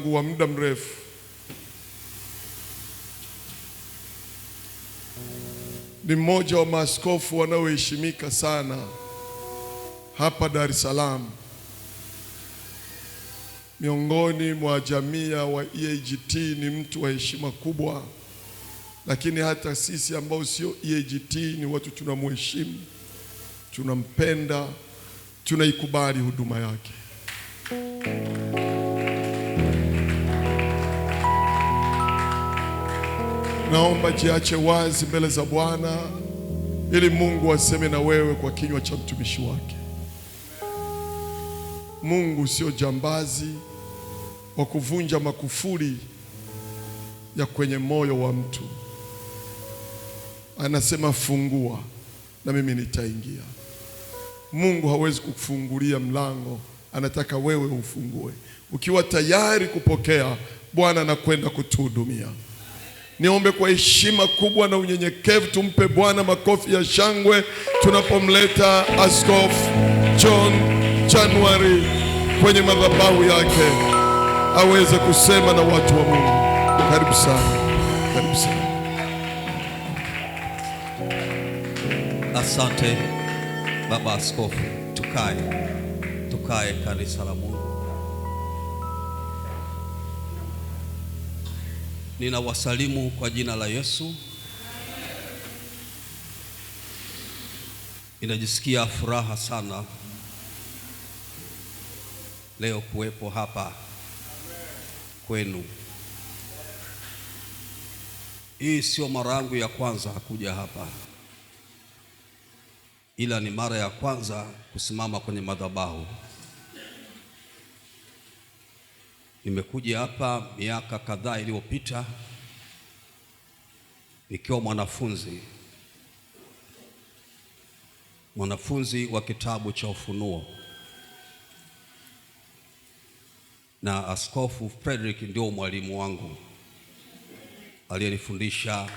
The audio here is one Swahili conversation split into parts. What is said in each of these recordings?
wangu wa muda mrefu. Ni mmoja wa maaskofu wanaoheshimika sana hapa Dar es Salaam, miongoni mwa jamii wa EAGT. Ni mtu wa heshima kubwa, lakini hata sisi ambao sio EAGT ni watu tunamheshimu, tunampenda, tunaikubali huduma yake. Naomba jiache wazi mbele za Bwana ili Mungu aseme na wewe kwa kinywa cha mtumishi wake. Mungu sio jambazi wa kuvunja makufuri ya kwenye moyo wa mtu. Anasema fungua na mimi nitaingia. Mungu hawezi kukufungulia mlango, anataka wewe ufungue. Ukiwa tayari kupokea, Bwana anakwenda kutuhudumia. Niombe kwa heshima kubwa na unyenyekevu tumpe Bwana makofi ya shangwe tunapomleta Askofu John January kwenye madhabahu yake aweze kusema na watu wa Mungu. Karibu sana. Karibu sana. Asante Baba Askofu. Tukae kanisa la Mungu. Ninawasalimu kwa jina la Yesu. Ninajisikia furaha sana leo kuwepo hapa kwenu. Hii sio mara yangu ya kwanza kuja hapa, ila ni mara ya kwanza kusimama kwenye madhabahu. Nimekuja hapa miaka kadhaa iliyopita nikiwa mwanafunzi wa kitabu cha Ufunuo, na Askofu Frederick ndio mwalimu wangu aliyenifundisha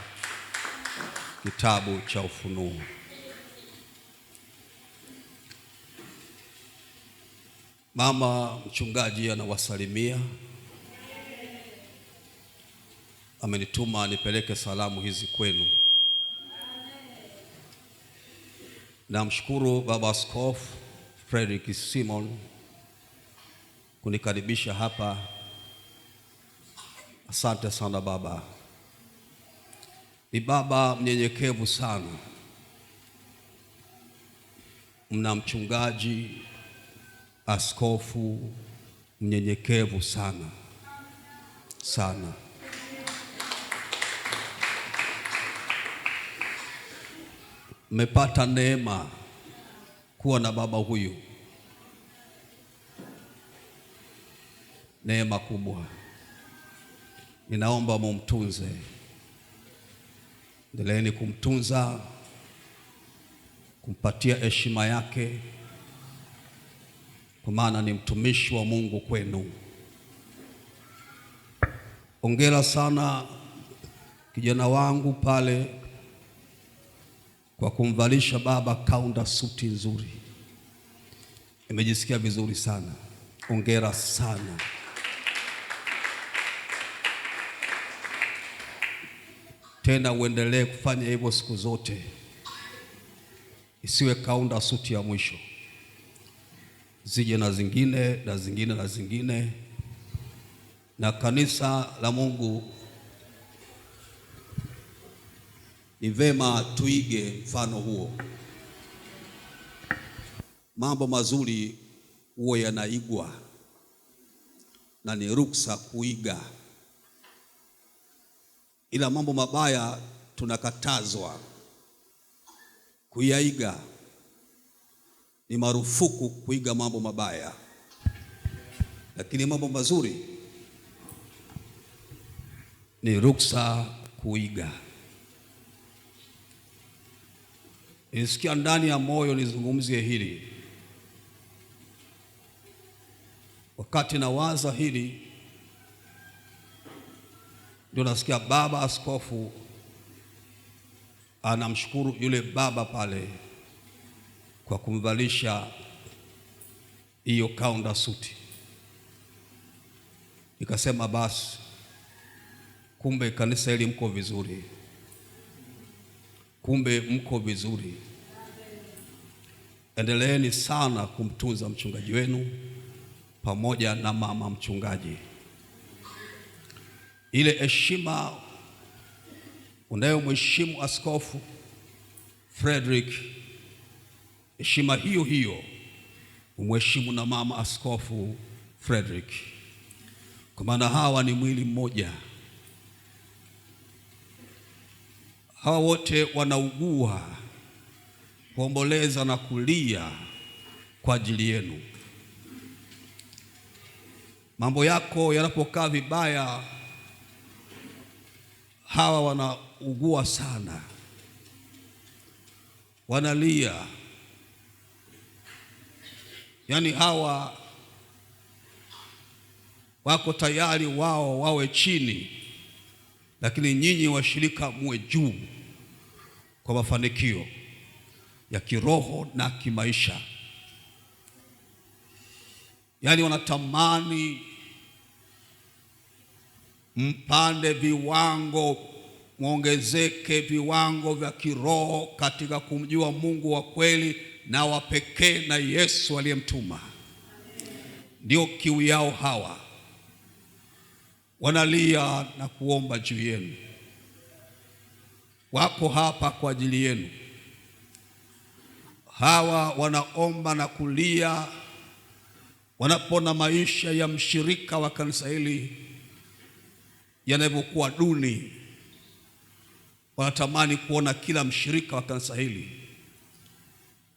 kitabu cha Ufunuo. Mama mchungaji anawasalimia, amenituma nipeleke salamu hizi kwenu. Namshukuru Baba Askofu Frederick Simon kunikaribisha hapa. Asante sana baba. Ni baba mnyenyekevu sana. Mna mchungaji askofu mnyenyekevu sana sana. Mmepata neema kuwa na baba huyu, neema kubwa. Ninaomba mumtunze, endeleeni kumtunza, kumpatia heshima yake, kwa maana ni mtumishi wa Mungu kwenu. Hongera sana kijana wangu pale kwa kumvalisha baba kaunda suti nzuri. Nimejisikia vizuri sana. Hongera sana. Tena uendelee kufanya hivyo siku zote. Isiwe kaunda suti ya mwisho. Zije na zingine na zingine na zingine. Na kanisa la Mungu ni vema tuige mfano huo. Mambo mazuri huwa yanaigwa na ni ruksa kuiga, ila mambo mabaya tunakatazwa kuyaiga. Ni marufuku kuiga mambo mabaya, lakini mambo mazuri ni ruksa kuiga. Nisikia ndani ya moyo nizungumzie hili. Wakati nawaza hili, ndio nasikia baba askofu anamshukuru yule baba pale kwa kumvalisha hiyo kaunda suti. Nikasema basi, kumbe kanisa hili mko vizuri, kumbe mko vizuri. Endeleeni sana kumtunza mchungaji wenu pamoja na mama mchungaji. Ile heshima unayomheshimu Askofu Frederick, heshima hiyo hiyo umheshimu na mama Askofu Frederick, kwa maana hawa ni mwili mmoja. Hawa wote wanaugua, kuomboleza na kulia kwa ajili yenu. Mambo yako yanapokaa vibaya, hawa wanaugua sana, wanalia. Yaani hawa wako tayari wao wawe chini, lakini nyinyi washirika muwe juu kwa mafanikio ya kiroho na kimaisha. Yaani wanatamani mpande viwango, muongezeke viwango vya kiroho katika kumjua Mungu wa kweli na wa pekee na Yesu aliyemtuma. Ndio kiu yao hawa. Wanalia na kuomba juu yenu. Wako hapa kwa ajili yenu. Hawa wanaomba na kulia wanapona maisha ya mshirika wa kanisa hili yanavyokuwa duni. Wanatamani kuona kila mshirika wa kanisa hili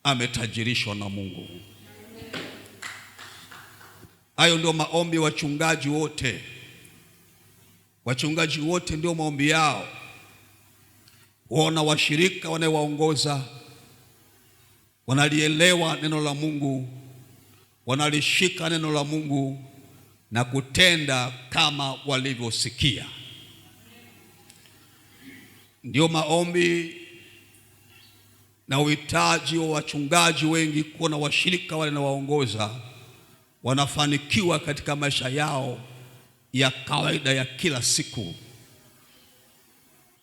ametajirishwa na Mungu. Hayo ndio maombi wachungaji wote. Wachungaji wote ndio maombi yao. Kuona washirika wanaowaongoza wanalielewa neno la Mungu, wanalishika neno la Mungu na kutenda kama walivyosikia. Ndio maombi na uhitaji wa wachungaji wengi, kuona washirika wale wanaowaongoza wanafanikiwa katika maisha yao ya kawaida ya kila siku.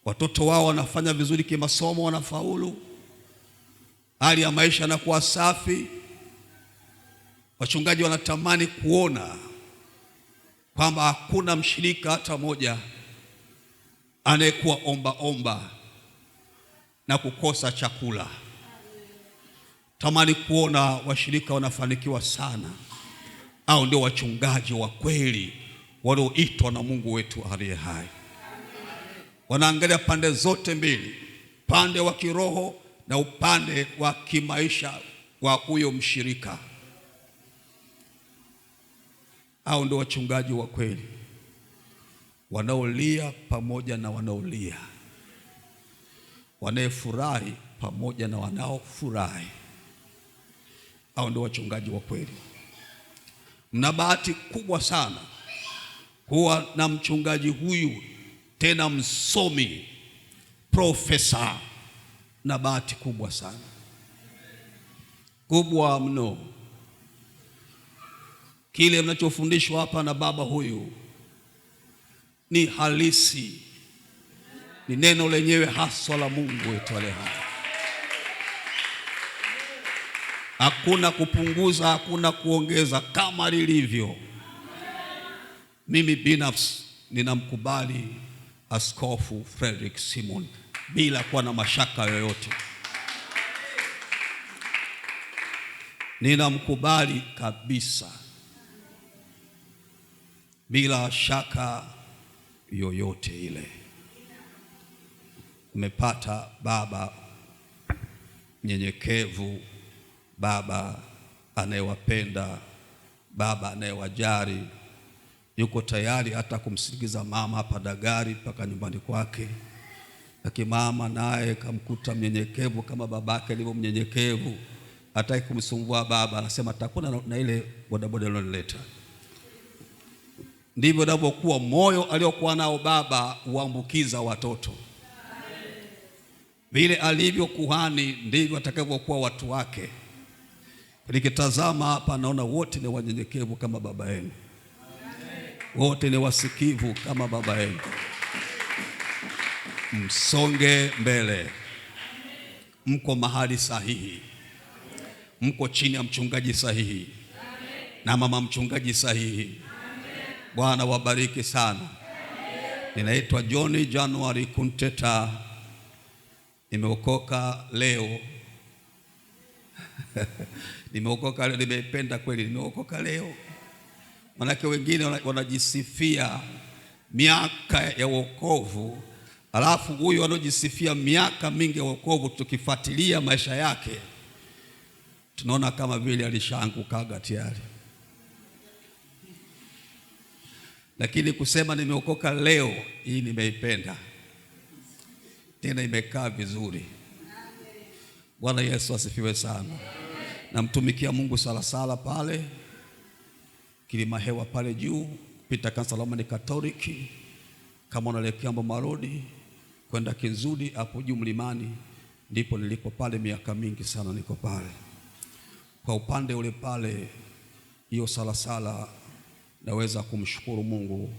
Watoto wao wanafanya vizuri kimasomo, wanafaulu, hali ya maisha inakuwa safi. Wachungaji wanatamani kuona kwamba hakuna mshirika hata moja anayekuwa omba na kukosa chakula. Tamani kuona washirika wanafanikiwa sana. Au ndio wachungaji wa kweli walioitwa na Mungu wetu aliye hai. Wanaangalia pande zote mbili, upande wa kiroho na upande wa kimaisha wa huyo mshirika. Au ndio wachungaji wa kweli wanaolia pamoja na wanaolia, wanayefurahi pamoja na wanaofurahi. Au ndio wachungaji wa kweli. Mna bahati kubwa sana kuwa na mchungaji huyu, tena msomi, profesa. Na bahati kubwa sana, kubwa mno. Kile mnachofundishwa hapa na baba huyu ni halisi, ni neno lenyewe haswa la Mungu wetu aliye hai. Hakuna kupunguza, hakuna kuongeza, kama lilivyo. Mimi binafsi ninamkubali Askofu Frederick Simon bila kuwa na mashaka yoyote. Ninamkubali kabisa bila shaka yoyote ile. Umepata baba mnyenyekevu, baba anayewapenda, baba anayewajali, yuko tayari hata kumsindikiza mama hapa Dagari mpaka nyumbani kwake. Lakini mama naye kamkuta mnyenyekevu kama babake alivyo mnyenyekevu, hataki kumsumbua baba, anasema atakuwa na ile bodaboda aliyoleta. Ndivyo ndivyokuwa moyo aliokuwa nao baba uambukiza watoto. Vile alivyo kuhani ndivyo atakavyokuwa watu wake. Nikitazama hapa naona wote ni wanyenyekevu kama baba yenu. wote ni wasikivu kama baba yenu. Msonge mbele, mko mahali sahihi, mko chini ya mchungaji sahihi na mama mchungaji sahihi. Bwana wabariki sana. Ninaitwa John January Kunteta, nimeokoka leo. Nimeokoka leo, nimependa kweli, nimeokoka leo. Manake wengine wanajisifia miaka ya wokovu, alafu huyu anojisifia miaka mingi ya wokovu, tukifuatilia maisha yake tunaona kama vile alishaangukaga tayari. Lakini kusema nimeokoka leo, hii nimeipenda, tena imekaa vizuri. Bwana Yesu asifiwe sana. Namtumikia Mungu sala pale Kilima Hewa pale juu, pita kanisa la Roman Katoliki. Kama unaelekea Marodi kwenda Kinzudi, hapo juu mlimani ndipo nilipo pale, miaka mingi sana niko pale. Kwa upande ule pale, hiyo sala naweza kumshukuru Mungu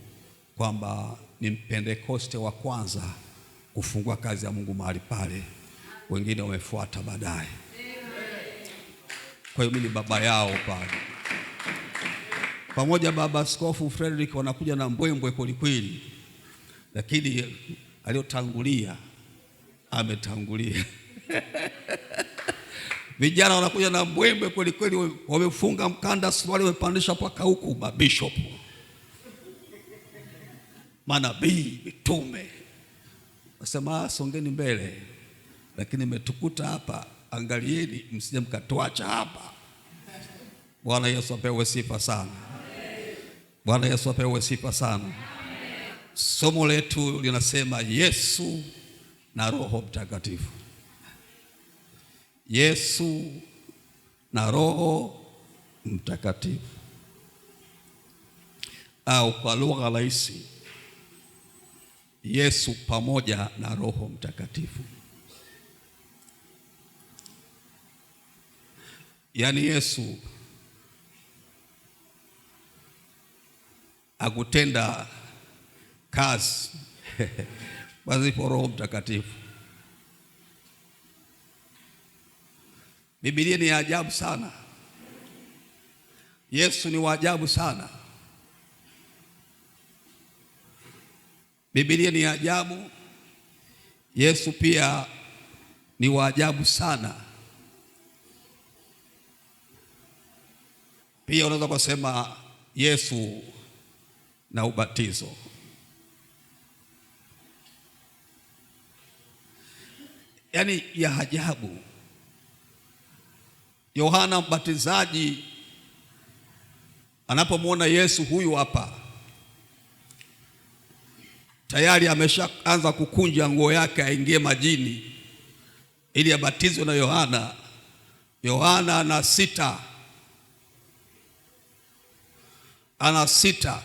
kwamba ni Mpentekoste wa kwanza kufungua kazi ya Mungu mahali pale, wengine wamefuata baadaye. Kwa hiyo mimi ni baba yao pale. Pamoja baba Askofu Frederick wanakuja na mbwembwe kweli, lakini aliyotangulia ametangulia. Vijana wanakuja na mbwembwe kweli, wamefunga mkanda swali, wamepandisha mpaka huku mabishop, manabii, mitume. Wasema songeni mbele, lakini metukuta hapa, angalieni msije mkatuacha hapa. Bwana Yesu apewe sifa sana. Bwana Yesu apewe sifa sana. Somo letu linasema Yesu na Roho Mtakatifu. Yesu na Roho Mtakatifu, au kwa lugha rahisi, Yesu pamoja na Roho Mtakatifu. Yaani Yesu akutenda kazi pasipo Roho Mtakatifu. Biblia ni ajabu sana. Yesu ni wa ajabu sana. Biblia ni ajabu. Yesu pia ni wa ajabu sana. Pia unaweza kusema Yesu na ubatizo. Yaani ya ajabu. Yohana Mbatizaji anapomwona Yesu huyu hapa, tayari ameshaanza kukunja nguo yake aingie majini ili abatizwe na Yohana. Yohana ana sita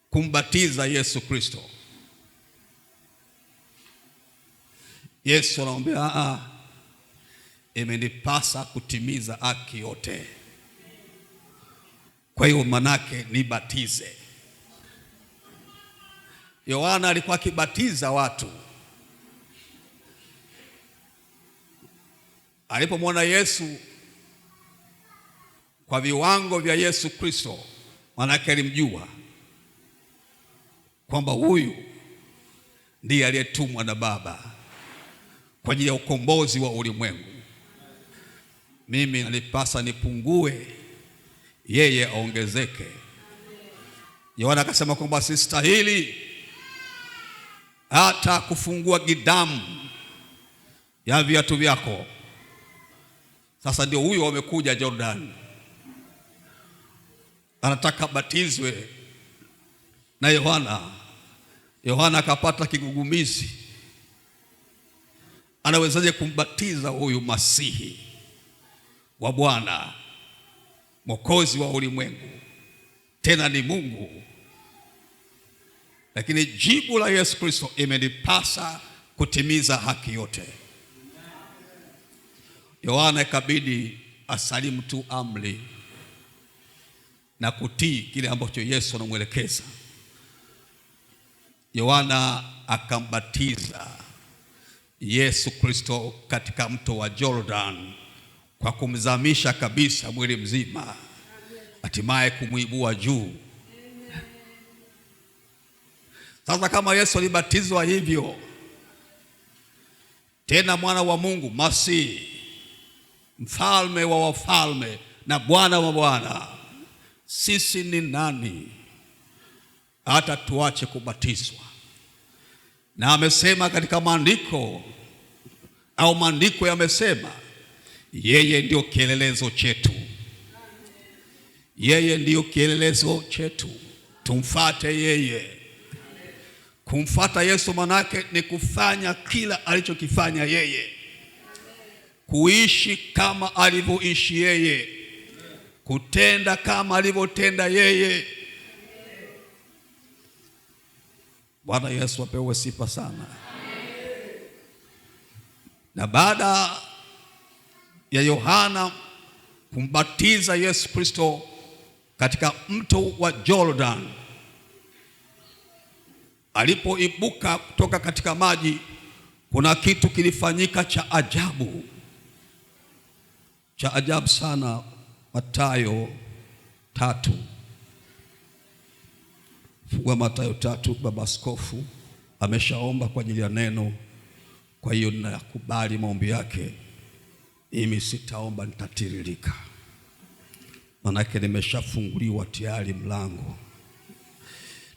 kumbatiza Yesu Kristo. Yesu anamwambia imenipasa kutimiza haki yote, kwa hiyo manake nibatize. Yohana alikuwa akibatiza watu. Alipomwona Yesu kwa viwango vya Yesu Kristo, manake alimjua kwamba huyu ndiye aliyetumwa na Baba kwa ajili ya ukombozi wa ulimwengu. Mimi nalipasa nipungue, yeye aongezeke. Yohana akasema kwamba sistahili hata kufungua gidamu ya viatu vyako. Sasa ndio huyo wamekuja Jordan, anataka batizwe na Yohana. Yohana akapata kigugumizi, anawezaje kumbatiza huyu Masihi wa Bwana, Mwokozi wa ulimwengu, tena ni Mungu? Lakini jibu la Yesu Kristo, imenipasa kutimiza haki yote. Yohana ikabidi asalimu tu amri. na kutii kile ambacho Yesu anamwelekeza. Yohana akambatiza Yesu Kristo katika mto wa Jordan kwa kumzamisha kabisa mwili mzima, hatimaye kumuibua juu. Sasa kama Yesu alibatizwa hivyo, tena mwana wa Mungu, Masihi, mfalme wa wafalme na Bwana wa bwana, sisi ni nani hata tuache kubatizwa? Na amesema katika maandiko, au maandiko yamesema, yeye ndio kielelezo chetu. Yeye ndio kielelezo chetu, tumfuate yeye. Kumfuata Yesu manake ni kufanya kila alichokifanya yeye, kuishi kama alivyoishi yeye, kutenda kama alivyotenda yeye. Bwana Yesu apewe sifa sana. Na baada ya Yohana kumbatiza Yesu Kristo katika mto wa Jordan, alipoibuka kutoka katika maji, kuna kitu kilifanyika cha ajabu, cha ajabu sana. Mathayo 3. Fungua Mathayo 3. Baba Askofu ameshaomba kwa ajili ya neno, kwa hiyo ninakubali maombi yake. Mimi sitaomba, nitatiririka, manake nimeshafunguliwa tayari mlango.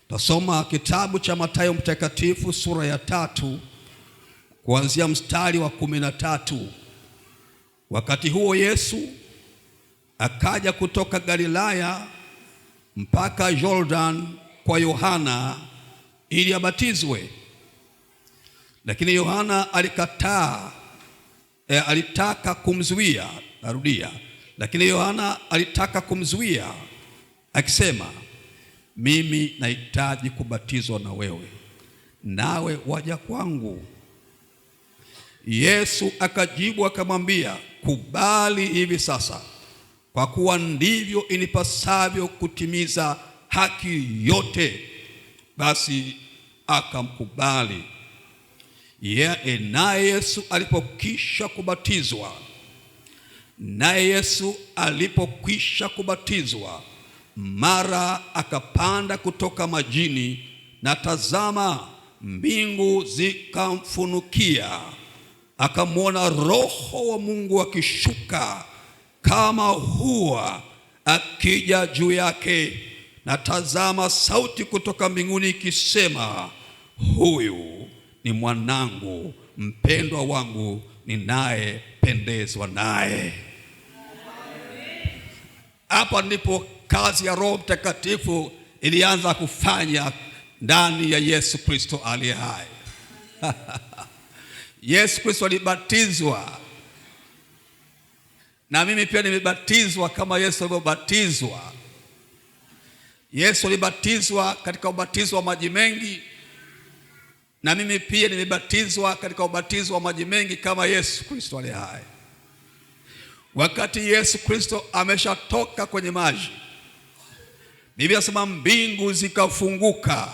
Tasoma kitabu cha Mathayo mtakatifu sura ya 3 kuanzia mstari wa 13. Wakati huo Yesu akaja kutoka Galilaya mpaka Jordan kwa Yohana ili abatizwe. Lakini Yohana alikataa, alitaka kumzuia. Narudia, lakini Yohana alitaka kumzuia akisema, mimi nahitaji kubatizwa na wewe, nawe waja kwangu? Yesu akajibu akamwambia, kubali hivi sasa, kwa kuwa ndivyo inipasavyo kutimiza haki yote. Basi akamkubali. Naye Yesu alipokwisha kubatizwa, mara akapanda kutoka majini, na tazama, mbingu zikamfunukia. Akamwona Roho wa Mungu akishuka kama hua akija juu yake, na tazama, sauti kutoka mbinguni ikisema, huyu ni mwanangu mpendwa wangu, ninayependezwa naye. Hapa ndipo kazi ya Roho Mtakatifu ilianza kufanya ndani ya Yesu Kristo aliye hai. Yesu Kristo alibatizwa, na mimi pia nimebatizwa kama Yesu alivyobatizwa. Yesu alibatizwa katika ubatizo wa maji mengi, na mimi pia nimebatizwa katika ubatizo wa maji mengi kama Yesu Kristo aliye hai. Wakati Yesu Kristo ameshatoka kwenye maji, Biblia inasema mbingu zikafunguka,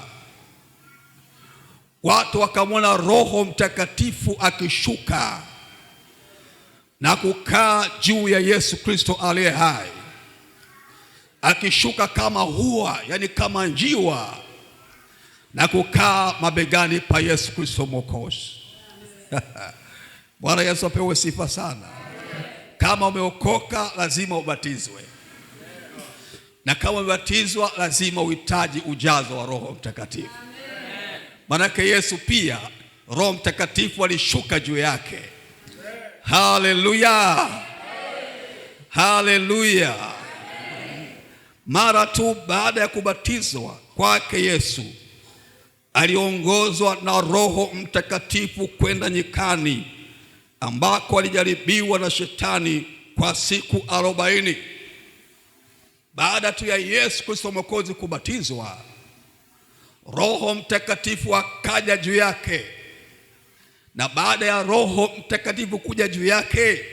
watu wakamwona Roho Mtakatifu akishuka na kukaa juu ya Yesu Kristo aliye hai, akishuka kama hua, yani kama njiwa, na kukaa mabegani pa Yesu Kristo Mwokozi. Bwana Yesu apewe sifa sana. Kama umeokoka lazima ubatizwe, na kama umebatizwa lazima uhitaji ujazo wa Roho Mtakatifu. Manake Yesu pia Roho Mtakatifu alishuka juu yake. Haleluya, haleluya. Mara tu baada ya kubatizwa kwake, Yesu aliongozwa na Roho Mtakatifu kwenda nyikani, ambako alijaribiwa na shetani kwa siku 40. Baada tu ya Yesu Kristo Mwokozi kubatizwa, Roho Mtakatifu akaja juu yake, na baada ya Roho Mtakatifu kuja juu yake,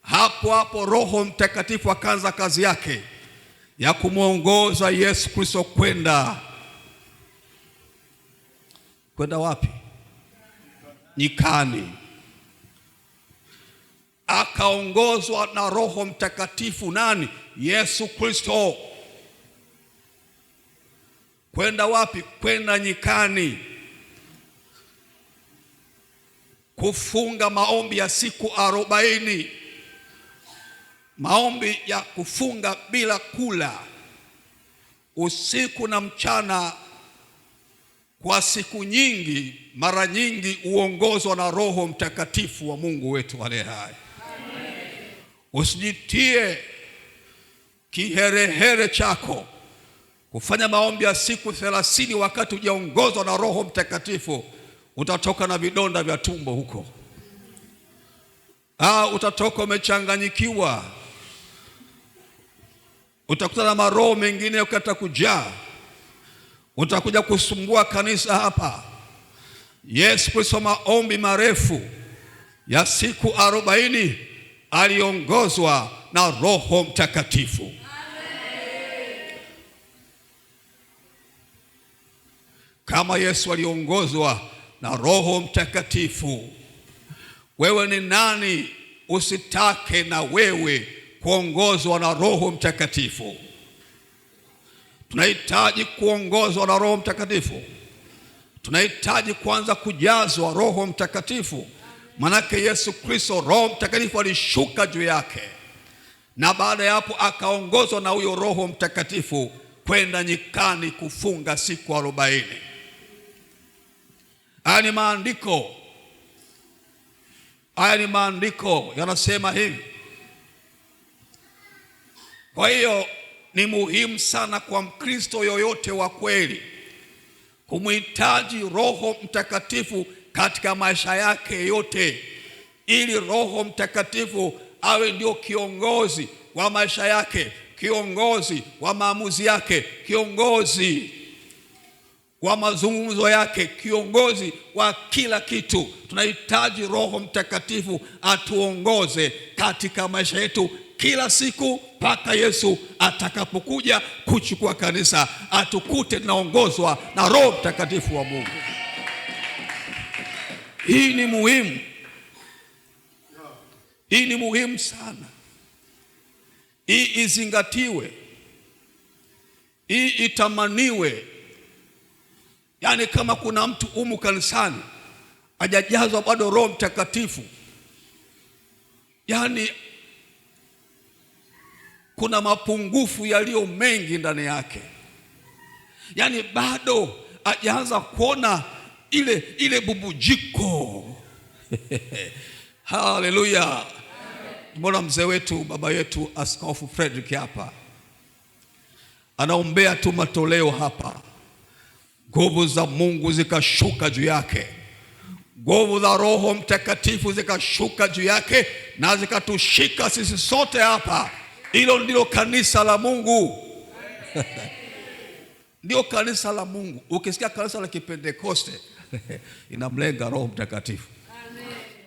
hapo hapo Roho Mtakatifu akaanza kazi yake ya kumwongoza Yesu Kristo kwenda wapi? Nyikani. Akaongozwa na Roho Mtakatifu. Nani? Yesu Kristo. Kwenda wapi? Kwenda nyikani, kufunga maombi ya siku 40, maombi ya kufunga bila kula usiku na mchana kwa siku nyingi. Mara nyingi uongozwa na Roho Mtakatifu wa Mungu wetu aliye hai. Usijitie kiherehere chako kufanya maombi ya siku 30 wakati hujaongozwa na Roho Mtakatifu. Utatoka na vidonda vya tumbo huko, utatoka umechanganyikiwa, utakuta na maroho mengine ukata kujaa, utakuja kusumbua kanisa hapa. Yesu Kristo maombi marefu ya siku 40 aliongozwa na Roho Mtakatifu. Kama Yesu aliongozwa na Roho Mtakatifu, wewe ni nani usitake na wewe kuongozwa na Roho Mtakatifu? Tunahitaji kuongozwa na Roho Mtakatifu. Tunahitaji kwanza kujazwa Roho Mtakatifu. Manake Yesu Kristo Roho Mtakatifu alishuka juu yake, na baada ya hapo akaongozwa na huyo Roho Mtakatifu kwenda nyikani kufunga siku 40. Haya ni maandiko yanasema hivi. Kwa hiyo ni muhimu sana kwa Mkristo yoyote wa kweli kumhitaji Roho Mtakatifu katika maisha yake yote, ili Roho Mtakatifu awe ndio kiongozi wa maisha yake, kiongozi wa maamuzi yake, kiongozi wa mazungumzo yake, kiongozi wa kila kitu. Tunahitaji Roho Mtakatifu atuongoze katika maisha yetu kila siku mpaka Yesu atakapokuja kuchukua kanisa, atukute tunaongozwa na Roho Mtakatifu wa Mungu. Hii ni muhimu. Hii ni muhimu sana. Hii izingatiwe. Hii itamaniwe. Yaani kama kuna mtu humu kanisani hajajazwa bado Roho Mtakatifu, yaani kuna mapungufu yaliyo mengi ndani yake, yaani bado hajaanza kuona ile bubujiko. Haleluya. Mbona mzee wetu, baba yetu Askofu Frederick hapa anaombea tu matoleo hapa, nguvu za Mungu zikashuka juu yake, nguvu za Roho Mtakatifu zikashuka juu yake na zikatushika sisi sote hapa. Hilo ndilo kanisa la Mungu. Ndio kanisa la Mungu. Ukisikia kanisa la Kipentekoste inamlenga Roho Mtakatifu.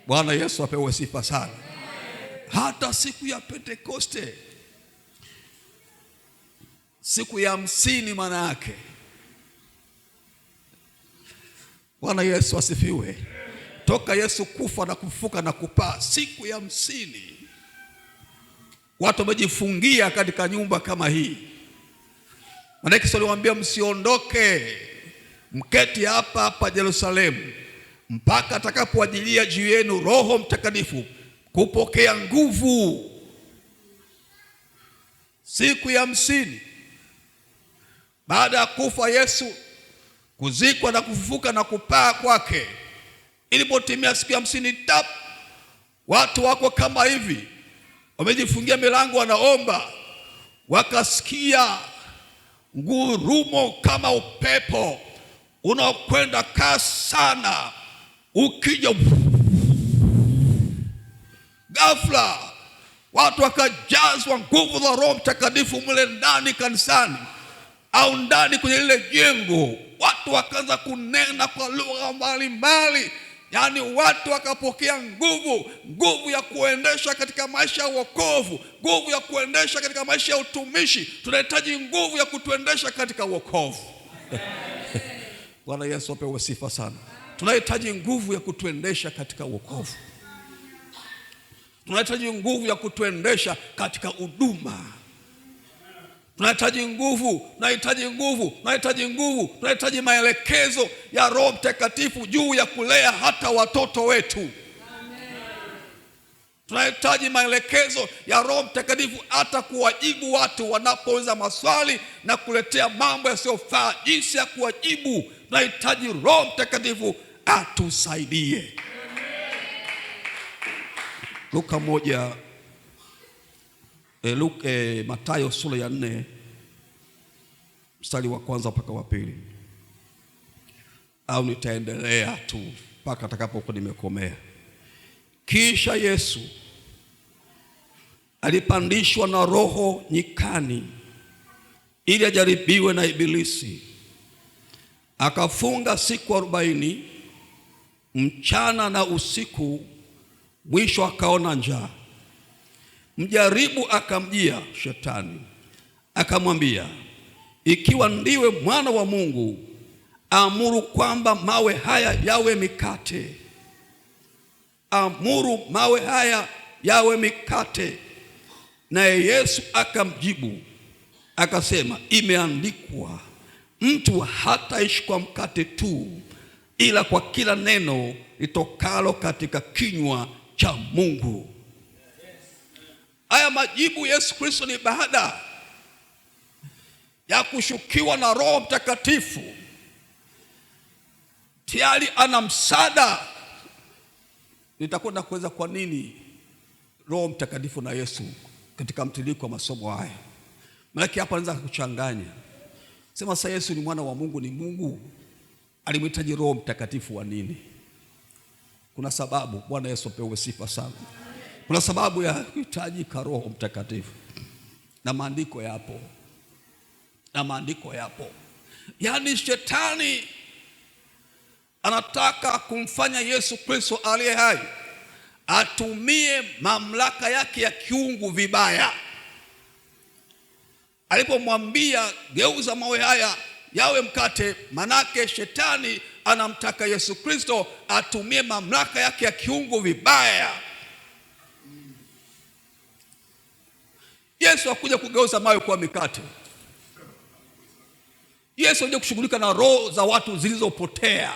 Bwana Yesu apewe sifa sana. Hata siku ya Pentekoste, siku ya 50 maana yake. Bwana Yesu asifiwe. Toka Yesu kufa na kufufuka na kupaa, siku ya 50 watu wamejifungia katika nyumba kama hii. Maana Yesu aliwaambia msiondoke, mketi hapa Yerusalemu mpaka atakapoajilia juu yenu Roho Mtakatifu kupokea nguvu. Siku ya 50 baada ya kufa Yesu, kuzikwa na kufufuka na kupaa kwake, ilipotimia siku ya 50 watu wako kama hivi wamejifungia milango wanaomba, wakasikia ngurumo kama upepo unaokwenda kasi sana ukija. Ghafla watu wakajazwa nguvu za Roho Mtakatifu mle ndani kanisani au ndani kwenye lile jengo. Watu wakaanza kunena kwa lugha mbalimbali Yaani watu wakapokea nguvu ya kuendesha katika maisha ya wokovu, nguvu ya kuendesha katika maisha ya utumishi. Tunahitaji nguvu ya kutuendesha katika wokovu. Bwana Yesu apewe sifa sana. Tunahitaji nguvu ya kutuendesha katika wokovu. Tunahitaji nguvu ya kutuendesha katika huduma. Tunahitaji nguvu, tunahitaji maelekezo ya Roho Mtakatifu juu ya kulea hata watoto wetu. Tunahitaji maelekezo ya Roho Mtakatifu hata kuwajibu watu wanapouliza maswali na kuletea mambo yasiyofaa, jinsi ya kuwajibu. Tunahitaji Roho Mtakatifu atusaidie. Mathayo sura ya 4 mstari wa 1 mpaka wa 2, au nitaendelea tu mpaka atakapokuwa nimekomea. Kisha Yesu alipandishwa na Roho nyikani ili ajaribiwe na Ibilisi. Akafunga siku 40 mchana na usiku, mwisho akaona njaa. Mjaribu akamjia Shetani akamwambia, ikiwa ndiwe mwana wa Mungu, amuru kwamba mawe haya yawe mikate. Amuru mawe haya yawe mikate. Naye Yesu akamjibu akasema, imeandikwa, mtu hataishi kwa mkate tu, ila kwa kila neno litokalo katika kinywa cha Mungu. Haya majibu Yesu Kristo ni baada ya kushukiwa na Roho Mtakatifu. Tayari ana msaada. Nitakwenda kuweza kwa nini Roho Mtakatifu na Yesu katika mtiririko wa masomo haya. Maana hapa anaweza kuchanganya. Sema sasa Yesu ni mwana wa Mungu, ni Mungu, alimhitaji Roho Mtakatifu wa nini? Kuna sababu. Bwana Yesu apewe sifa sana. Kuna sababu ya kuhitaji Roho Mtakatifu. Na maandiko yapo. Yaani Shetani anataka kumfanya Yesu Kristo aliye hai atumie mamlaka yake ya kiungu vibaya. Alipomwambia geuza mawe haya yawe mkate, manake Shetani anamtaka Yesu Kristo atumie mamlaka yake ya kiungu vibaya. Yesu hakuja kugeuza mawe kuwa mikate. Yesu hakuja kushughulika na roho za watu zilizopotea.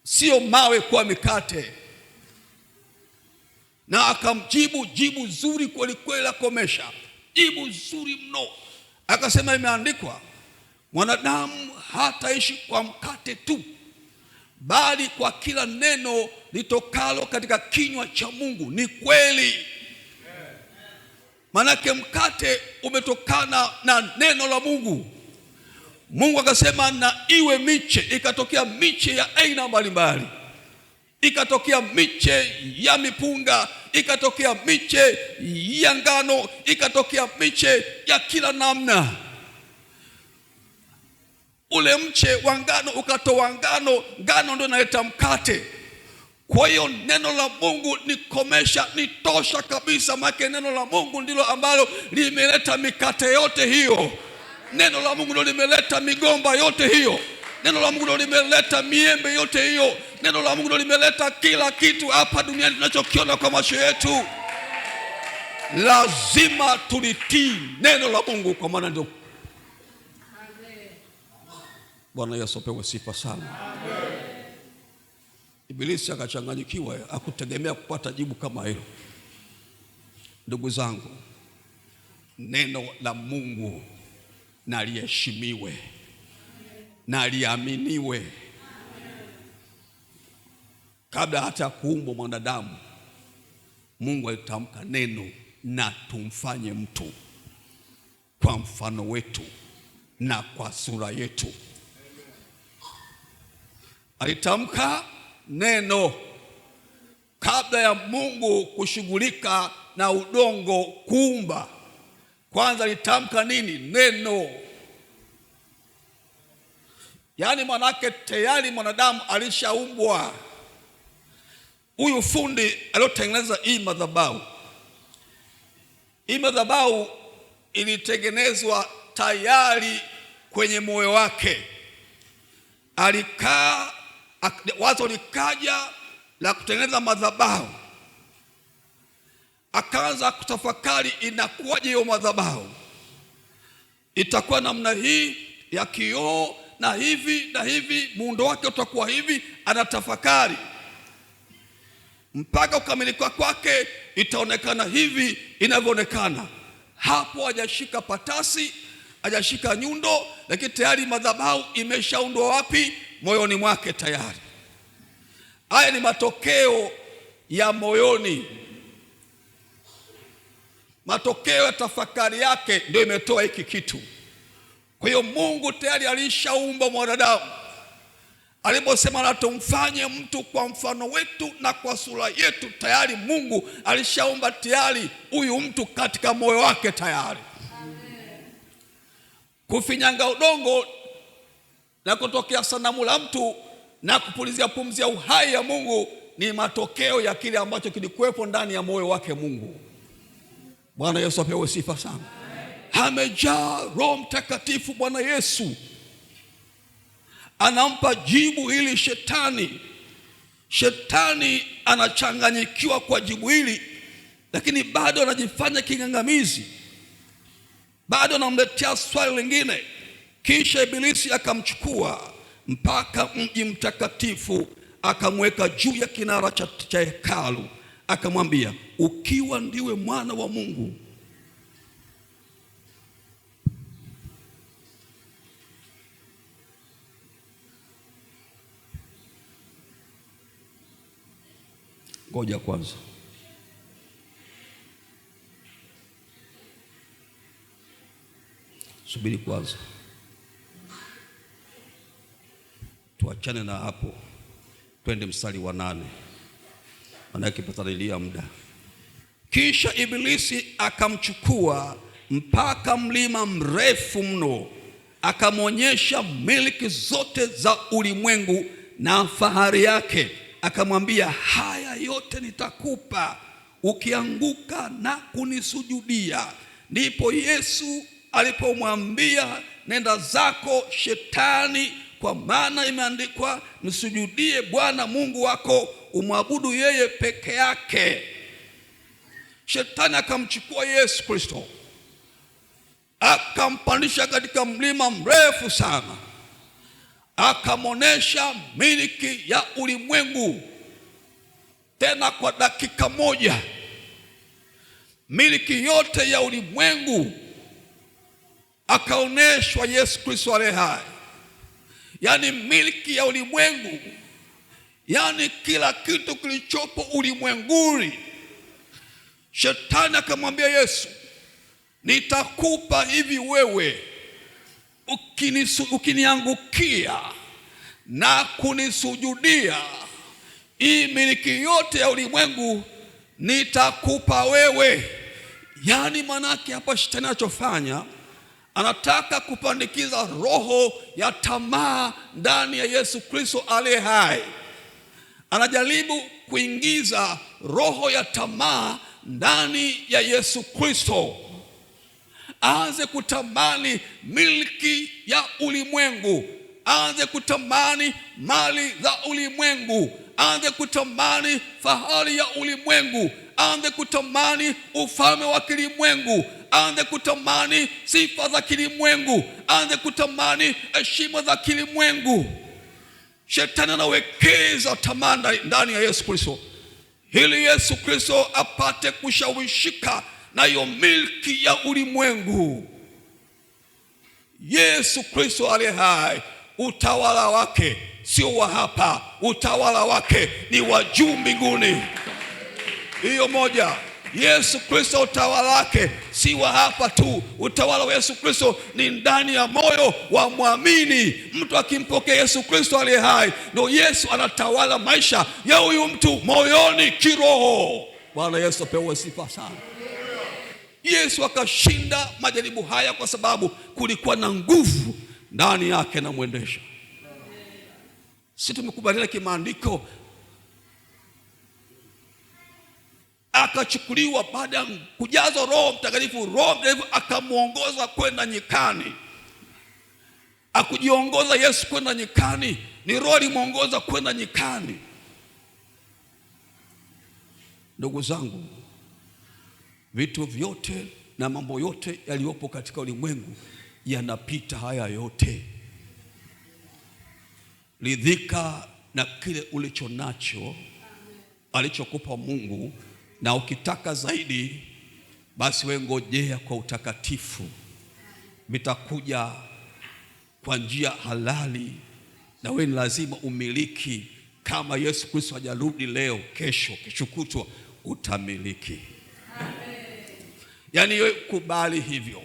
Sio mawe kuwa mikate. Na akamjibu jibu zuri kweli kweli la komesha. Jibu zuri mno. Akasema imeandikwa, mwanadamu hataishi kwa mkate tu, bali kwa kila neno litokalo katika kinywa cha Mungu. Ni kweli. Manake mkate umetokana na neno la Mungu. Mungu akasema na iwe miche, ikatokea miche ya aina mbalimbali. Ikatokea miche ya mipunga, ikatokea miche ya ngano, ikatokea miche ya kila namna. Ule mche wa ngano ukatoa ngano, ngano ndio inaleta mkate. Kwa hiyo neno la Mungu ni komesha, ni tosha kabisa. Maana neno la Mungu ndilo ambalo limeleta mikate yote hiyo. Neno la Mungu ndilo limeleta migomba yote hiyo. Neno la Mungu ndilo limeleta miembe yote hiyo. Neno la Mungu ndilo limeleta kila kitu hapa duniani tunachokiona kwa macho yetu. Lazima tulitii neno la Mungu, kwa maana ndio. Bwana Yesu apewe sifa sana. Amen. Ibilisi akachanganyikiwa, hakutegemea kupata jibu kama hilo. Ndugu zangu, neno la Mungu na liheshimiwe na liaminiwe. Kabla hata kuumbwa mwanadamu, Mungu alitamka neno, na tumfanye mtu kwa mfano wetu na kwa sura yetu. Alitamka neno kabla ya Mungu kushughulika na udongo kuumba. Kwanza alitamka nini? Neno. Yaani manake tayari mwanadamu alishaumbwa. Huyu fundi aliyotengeneza hii madhabahu, ilitengenezwa tayari kwenye moyo wake. Alikaa, wazo likaja la kutengeneza madhabahu, akaanza kutafakari inakuwaje hiyo madhabahu, itakuwa namna hii ya kioo na hivi na hivi, muundo wake utakuwa hivi. Anatafakari mpaka ukamilika kwake itaonekana hivi inavyoonekana. Hapo hajashika patasi, hajashika nyundo, lakini tayari madhabahu imeshaundwa wapi? Moyoni mwake tayari. Haya ni matokeo ya moyoni. Matokeo ya tafakari yake ndio imetoa hiki kitu. Kwa hiyo Mungu tayari alishaumba mwanadamu. Aliposema na tumfanye mtu kwa mfano wetu na kwa sura yetu, tayari Mungu alishaumba tayari huyu mtu katika moyo wake tayari. Amen. Kufinyanga udongo na kutokea sanamu la mtu na kupulizia pumzi ya uhai ya Mungu ni matokeo ya kile ambacho kilikuwepo ndani ya moyo wake Mungu. Bwana Yesu apewe sifa sana. Amejaa Roho Mtakatifu. Bwana Yesu anampa jibu hili shetani. Shetani anachanganyikiwa kwa jibu hili, lakini bado anajifanya king'ang'amizi, bado anamletea swali lingine. Kisha Ibilisi akamchukua mpaka mji mtakatifu, akamweka juu ya kinara cha hekalu, akamwambia, ukiwa ndiwe mwana wa Mungu, ngoja kwanza. Subiri kwanza. Tuachane na hapo. Twende mstari wa 8. Manake patalilia muda. Kisha Ibilisi akamchukua mpaka mlima mrefu mno, akamwonyesha miliki zote za ulimwengu na fahari yake. Akamwambia, haya yote nitakupa ukianguka na kunisujudia. Ndipo Yesu alipomwambia, nenda zako Shetani, kwa maana imeandikwa, msujudie Bwana Mungu wako, umwabudu yeye peke yake. Shetani akamchukua Yesu Kristo, akampandisha katika mlima mrefu sana, akamwonesha miliki ya ulimwengu. Tena kwa dakika moja, miliki yote ya ulimwengu akaoneshwa Yesu Kristo aliye hai. Yaani miliki ya ulimwengu, yaani kila kitu kilichopo ulimwenguni. Shetani akamwambia Yesu, nitakupa hivi wewe ukiniangukia na kunisujudia, hii miliki yote ya ulimwengu nitakupa wewe. Yaani manake hapa shetani anachofanya, anataka kupandikiza roho ya tamaa ndani ya Yesu Kristo aliye hai. Anajaribu kuingiza roho ya tamaa ndani ya Yesu Kristo, aanze kutamani miliki ya ulimwengu, aanze kutamani mali za ulimwengu, aanze kutamani fahari ya ulimwengu, aanze kutamani ufalme wa kilimwengu, aanze kutamani sifa za kilimwengu, aanze kutamani heshima za kilimwengu. Shetani anawekeza tamaa ndani ya Yesu Kristo, ili Yesu Kristo apate kushawishika na hiyo milki ya ulimwengu. Yesu Kristo aliye hai, utawala wake sio wa hapa, utawala wake ni wa juu mbinguni. Hiyo moja. Yesu Kristo utawala wake si wa hapa tu. Utawala wa Yesu Kristo ni ndani ya moyo wa mwamini. Mtu akimpokea Yesu Kristo aliye hai, ndio Yesu anatawala maisha ya huyu mtu moyoni, kiroho. Bwana Yesu apewe sifa sana. Yesu akashinda majaribu haya kwa sababu kulikuwa na nguvu ndani yake na mwendesha. Sisi tumekubaliana kimaandiko. Akachukuliwa baada ya kujazwa Roho Mtakatifu. Roho Mtakatifu akamuongoza kwenda nyikani. Akujiongoza Yesu kwenda nyikani, ni Roho alimuongoza kwenda nyikani. Ndugu zangu, vitu vyote na mambo yote yaliyopo katika ulimwengu yanapita haya yote. Ridhika na kile ulicho nacho, alichokupa Mungu, na ukitaka zaidi basi we ngojea kwa utakatifu. Vitakuja kwa njia halali, na we ni lazima umiliki. Kama Yesu Kristo hajarudi leo, kesho kutwa utamiliki. Amen. Yaani wewe kubali hivyo.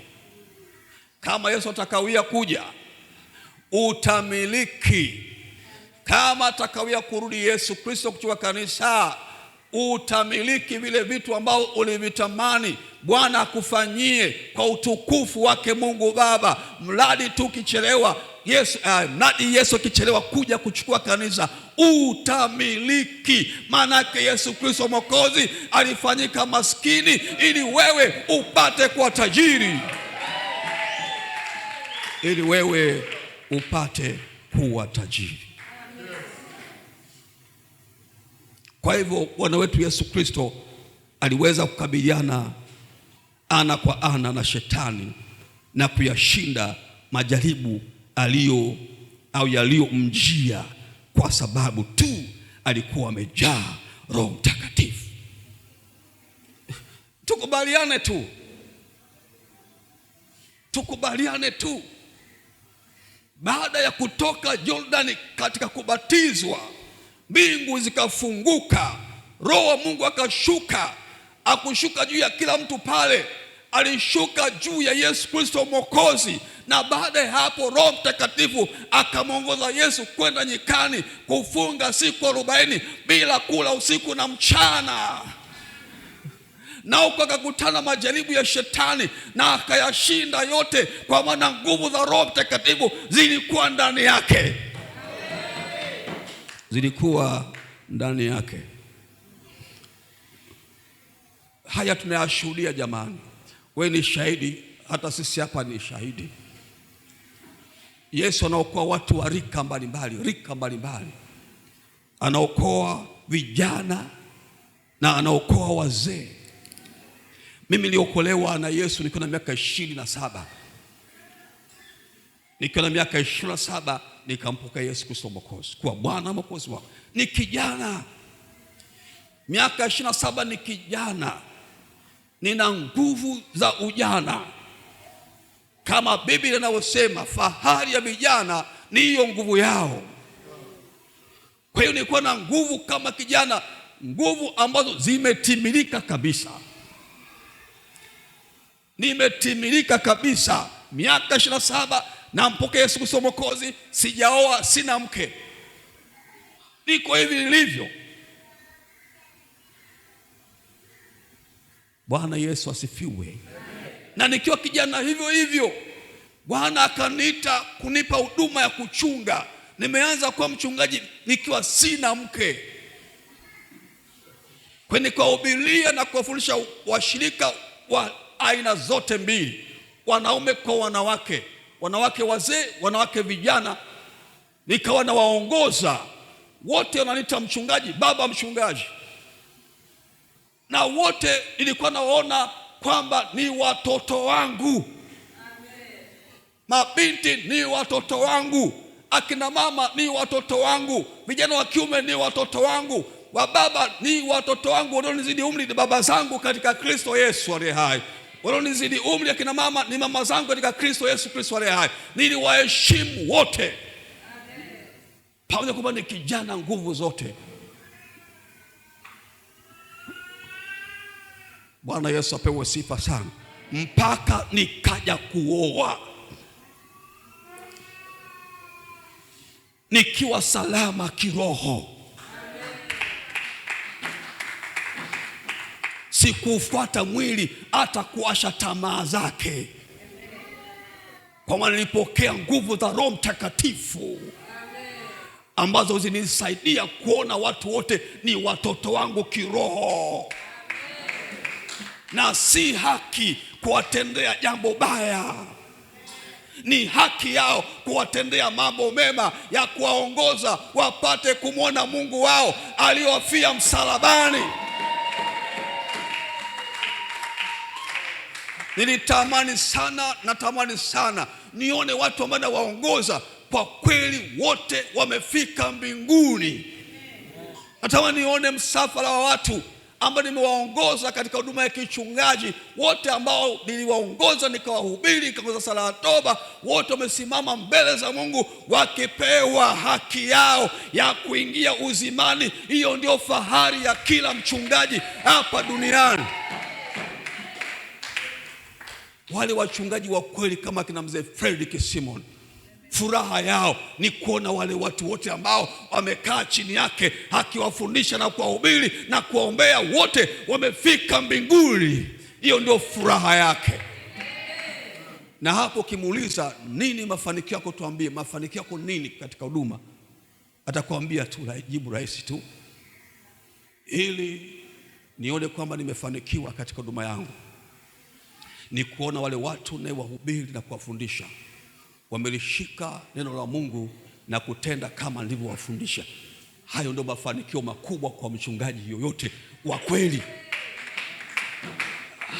Kama Yesu atakawia kuja, utamiliki. Kama atakawia kurudi Yesu Kristo kuchukua kanisa, utamiliki vile vitu ambao ulivitamani Bwana akufanyie kwa utukufu wake Mungu Baba. Mradi tu kichelewa Yesu kichelewa kuja kuchukua kanisa, utamiliki. Maana yake Yesu Kristo Mwokozi alifanyika maskini ili wewe upate kuwa tajiri. Ili wewe upate kuwa tajiri. Kwa hivyo Bwana wetu Yesu Kristo aliweza kukabiliana ana kwa ana na shetani na kuyashinda majaribu yaliyomjia kwa sababu tu alikuwa amejaa Roho Mtakatifu. Tukubaliane tu. Baada ya kutoka Jordani katika kubatizwa, mbingu zikafunguka, Roho wa Mungu akashuka. Akushuka juu ya kila mtu pale, alishuka juu ya Yesu Kristo Mwokozi. Na baada ya hapo Roho Mtakatifu akamwongoza Yesu kwenda nyikani kufunga siku 40 bila kula usiku na mchana. Na huko akakutana majaribu ya shetani na akayashinda yote, kwa maana nguvu za Roho Mtakatifu zilikuwa ndani yake. Zilikuwa ndani yake. Haya tunayashuhudia jamani. Wewe ni shahidi, hata sisi hapa ni shahidi. Yesu anaokoa watu wa rika mbalimbali. Anaokoa vijana na anaokoa wazee. Mimi niliokolewa na Yesu nikiwa na miaka 27. Nikiwa na miaka 27 nikampokea Yesu Kristo Mwokozi kuwa Bwana Mwokozi wangu. Ni kijana. Miaka 27 ni kijana. Nina nguvu za ujana. Kama Biblia inavyosema, fahari ya vijana ni hiyo nguvu yao. Kwa hiyo nilikuwa na nguvu kama kijana, nguvu ambazo zimetimilika kabisa. Nimetimilika kabisa. Miaka 27 nampokea Yesu Kristo Mwokozi, sijaoa, sina mke. Niko hivi nilivyo. Bwana Yesu asifiwe. Na nikiwa kijana hivyo hivyo, Bwana akaniita kunipa huduma ya kuchunga. Nimeanza kuwa mchungaji nikiwa sina mke. Kwa nikahubiria na kuwafundisha washirika wa aina zote mbili, wanaume kwa wanawake, wanawake wazee, wanawake vijana. Nikawa na waongoza wote, wananiita mchungaji, baba mchungaji. Na wote nilikuwa naona kwamba ni watoto wangu. Amen. Mabinti ni watoto wangu, akina mama ni watoto wangu, vijana wa kiume ni watoto wangu, wababa ni watoto wangu. Walionizidi umri ni baba zangu katika Kristo Yesu aliye hai. Walionizidi umri akina mama ni mama zangu katika Kristo Yesu Kristo aliye hai. Niliwaheshimu wote. Amen. Pamoja kwamba ni kijana nguvu zote. Bwana Yesu apewe sifa sana. Mpaka nikaja kuoa nikiwa salama kiroho. Sikufuata mwili hata kuasha tamaa zake, kwa maana nilipokea nguvu za Roho Mtakatifu. ambazo zinisaidia kuona watu wote ni watoto wangu kiroho. Na si haki kuwatendea jambo baya, ni haki yao kuwatendea mambo mema ya kuwaongoza wapate kumwona Mungu wao aliyowafia msalabani. Natamani sana nione watu ambao nawaongoza kwa kweli wote wamefika mbinguni. Natamani nione msafara wa watu ambao nimewaongoza katika huduma ya kichungaji, wote ambao niliwaongoza nikawahubiri, nikaongoza sala ya toba, wote wamesimama mbele za Mungu wakipewa haki yao ya kuingia uzimani. Hiyo ndio fahari ya kila mchungaji hapa duniani. Wale wachungaji wa kweli kama kina mzee Fredrick Simon, furaha yao ni kuona wale watu wote ambao wamekaa chini yake akiwafundisha na kuwahubiri na kuwaombea, wote wamefika mbinguni. Hiyo ndio furaha yake. Na hapo kimuuliza nini mafanikio yako, tuambie mafanikio yako nini katika huduma, atakwambia tu jibu rahisi tu, ili nione kwamba nimefanikiwa katika huduma yangu ni kuona wale watu na wahubiri na kuwafundisha wamelishika neno la Mungu na kutenda kama nilivyowafundisha. Hayo ndio mafanikio makubwa kwa mchungaji yoyote wa kweli.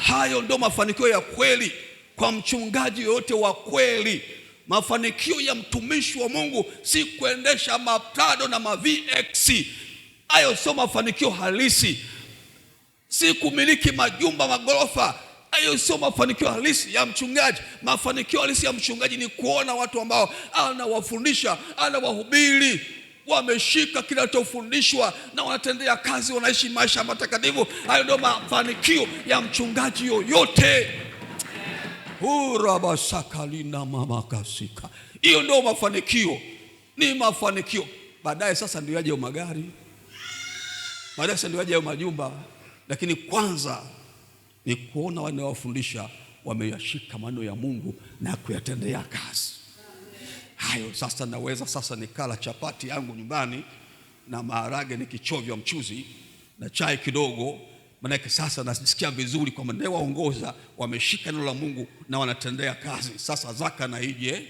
Hayo ndio mafanikio ya kweli kwa mchungaji yoyote wa kweli. Mafanikio ya mtumishi wa Mungu si kuendesha maprado na VX. Hayo sio mafanikio halisi. Si kumiliki majumba magorofa. Hayo sio mafanikio halisi ya mchungaji. Mafanikio halisi ya mchungaji ni kuona watu ambao anawafundisha, anawahubiri, wameshika kila alichofundishwa na wanatendea kazi, wanaishi maisha matakatifu. Hayo ndio mafanikio ya mchungaji yoyote. Urabasakalina mama kasika. Hiyo ndio mafanikio. Ni mafanikio. Baadaye sasa ndio yaje magari. Baadaye sasa ndio yaje majumba. Lakini kwanza ni kuona wanaowafundisha wameyashika maneno ya Mungu na kuyatendea kazi. Hayo sasa naweza sasa nikala chapati yangu nyumbani na maharage nikichovya mchuzi na chai kidogo, maana sasa nasikia vizuri kwamba ndio waongoza wameshika neno la Mungu na wanatendea kazi. Sasa zaka na ije,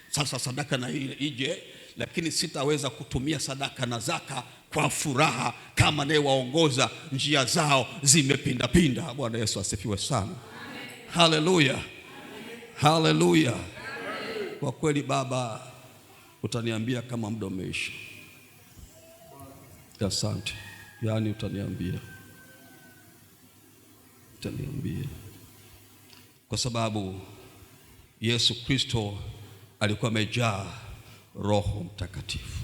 sasa sadaka na ije, lakini sitaweza kutumia sadaka na zaka kwa furaha kama naye waongoza njia zao zimepinda. Bwana Yesu asifiwe sana. Haleluya. Haleluya. Kwa kweli Baba, utaniambia kama muda umeisha. Asante. Yaani utaniambia. Kwa sababu Yesu Kristo alikuwa amejaa Roho Mtakatifu.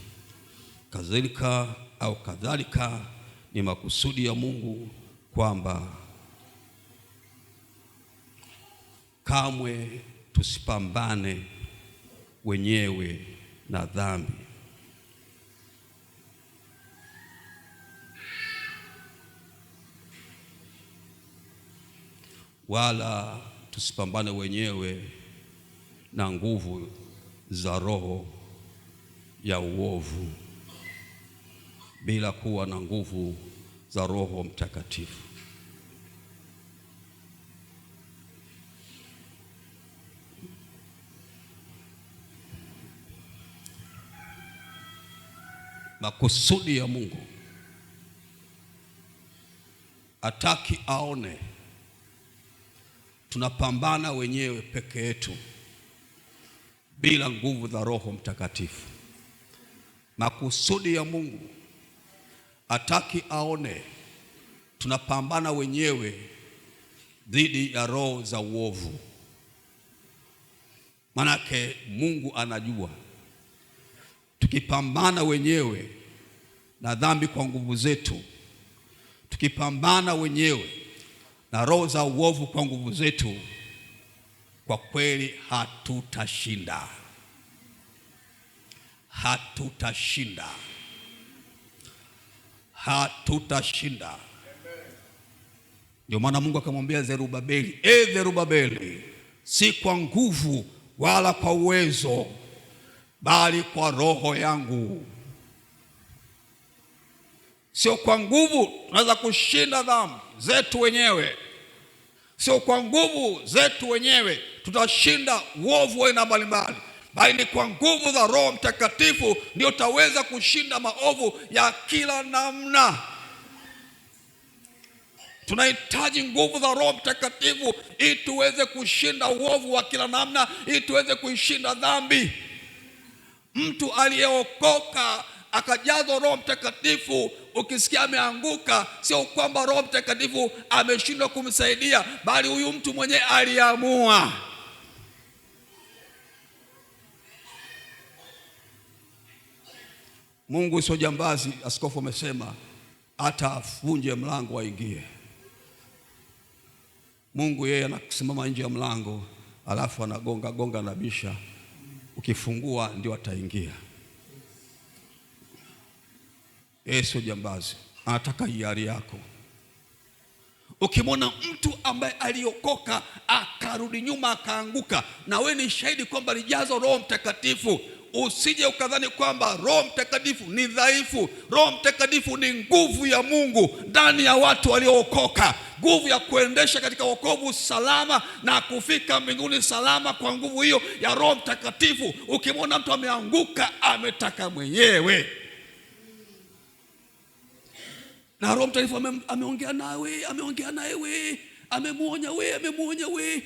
Kadhalika ni makusudi ya Mungu kwamba kamwe tusipambane wenyewe na dhambi, wala tusipambane wenyewe na nguvu za roho ya uovu, bila kuwa na nguvu za Roho Mtakatifu. Makusudi ya Mungu hataki aone tunapambana wenyewe peke yetu bila nguvu za Roho Mtakatifu. Makusudi ya Mungu hataki aone tunapambana wenyewe dhidi ya roho za uovu. Manake Mungu anajua tukipambana wenyewe na dhambi kwa nguvu zetu, tukipambana wenyewe na roho za uovu kwa nguvu zetu, kwa kweli hatutashinda. Ndio maana Mungu akamwambia Zerubabeli, Zerubabeli, si kwa nguvu wala kwa uwezo, bali kwa roho yangu, Sio kwa nguvu tunaweza kushinda dhambi zetu wenyewe. Sio kwa nguvu zetu wenyewe tutashinda uovu wa aina mbalimbali, bali ni kwa nguvu za Roho Mtakatifu ndio tutaweza kushinda maovu ya kila namna. Tunahitaji nguvu za Roho Mtakatifu ili tuweze kushinda uovu wa kila namna, ili tuweze kuishinda dhambi. Mtu aliyeokoka akajazwa Roho Mtakatifu, ukisikia ameanguka, sio kwamba Roho Mtakatifu ameshindwa kumsaidia, bali huyu mtu mwenyewe aliamua. Mungu sio jambazi. Askofu amesema hata afunje mlango aingie. Mungu yeye anasimama nje ya mlango, alafu anagonga gonga na bisha, ukifungua ndio ataingia. Sio jambazi, anataka hiari yako. Ukimwona mtu ambaye aliokoka akarudi nyuma akaanguka, na wewe ni shahidi kwamba alijazwa Roho Mtakatifu, usije ukadhani kwamba Roho Mtakatifu ni dhaifu. Roho Mtakatifu ni nguvu ya Mungu ndani ya watu waliookoka, nguvu ya kuendesha katika wokovu salama na kufika mbinguni salama kwa nguvu hiyo ya Roho Mtakatifu. Ukimwona mtu ameanguka, ametaka mwenyewe, na Roho Mtakatifu ameongea nawe, amemwonya wewe,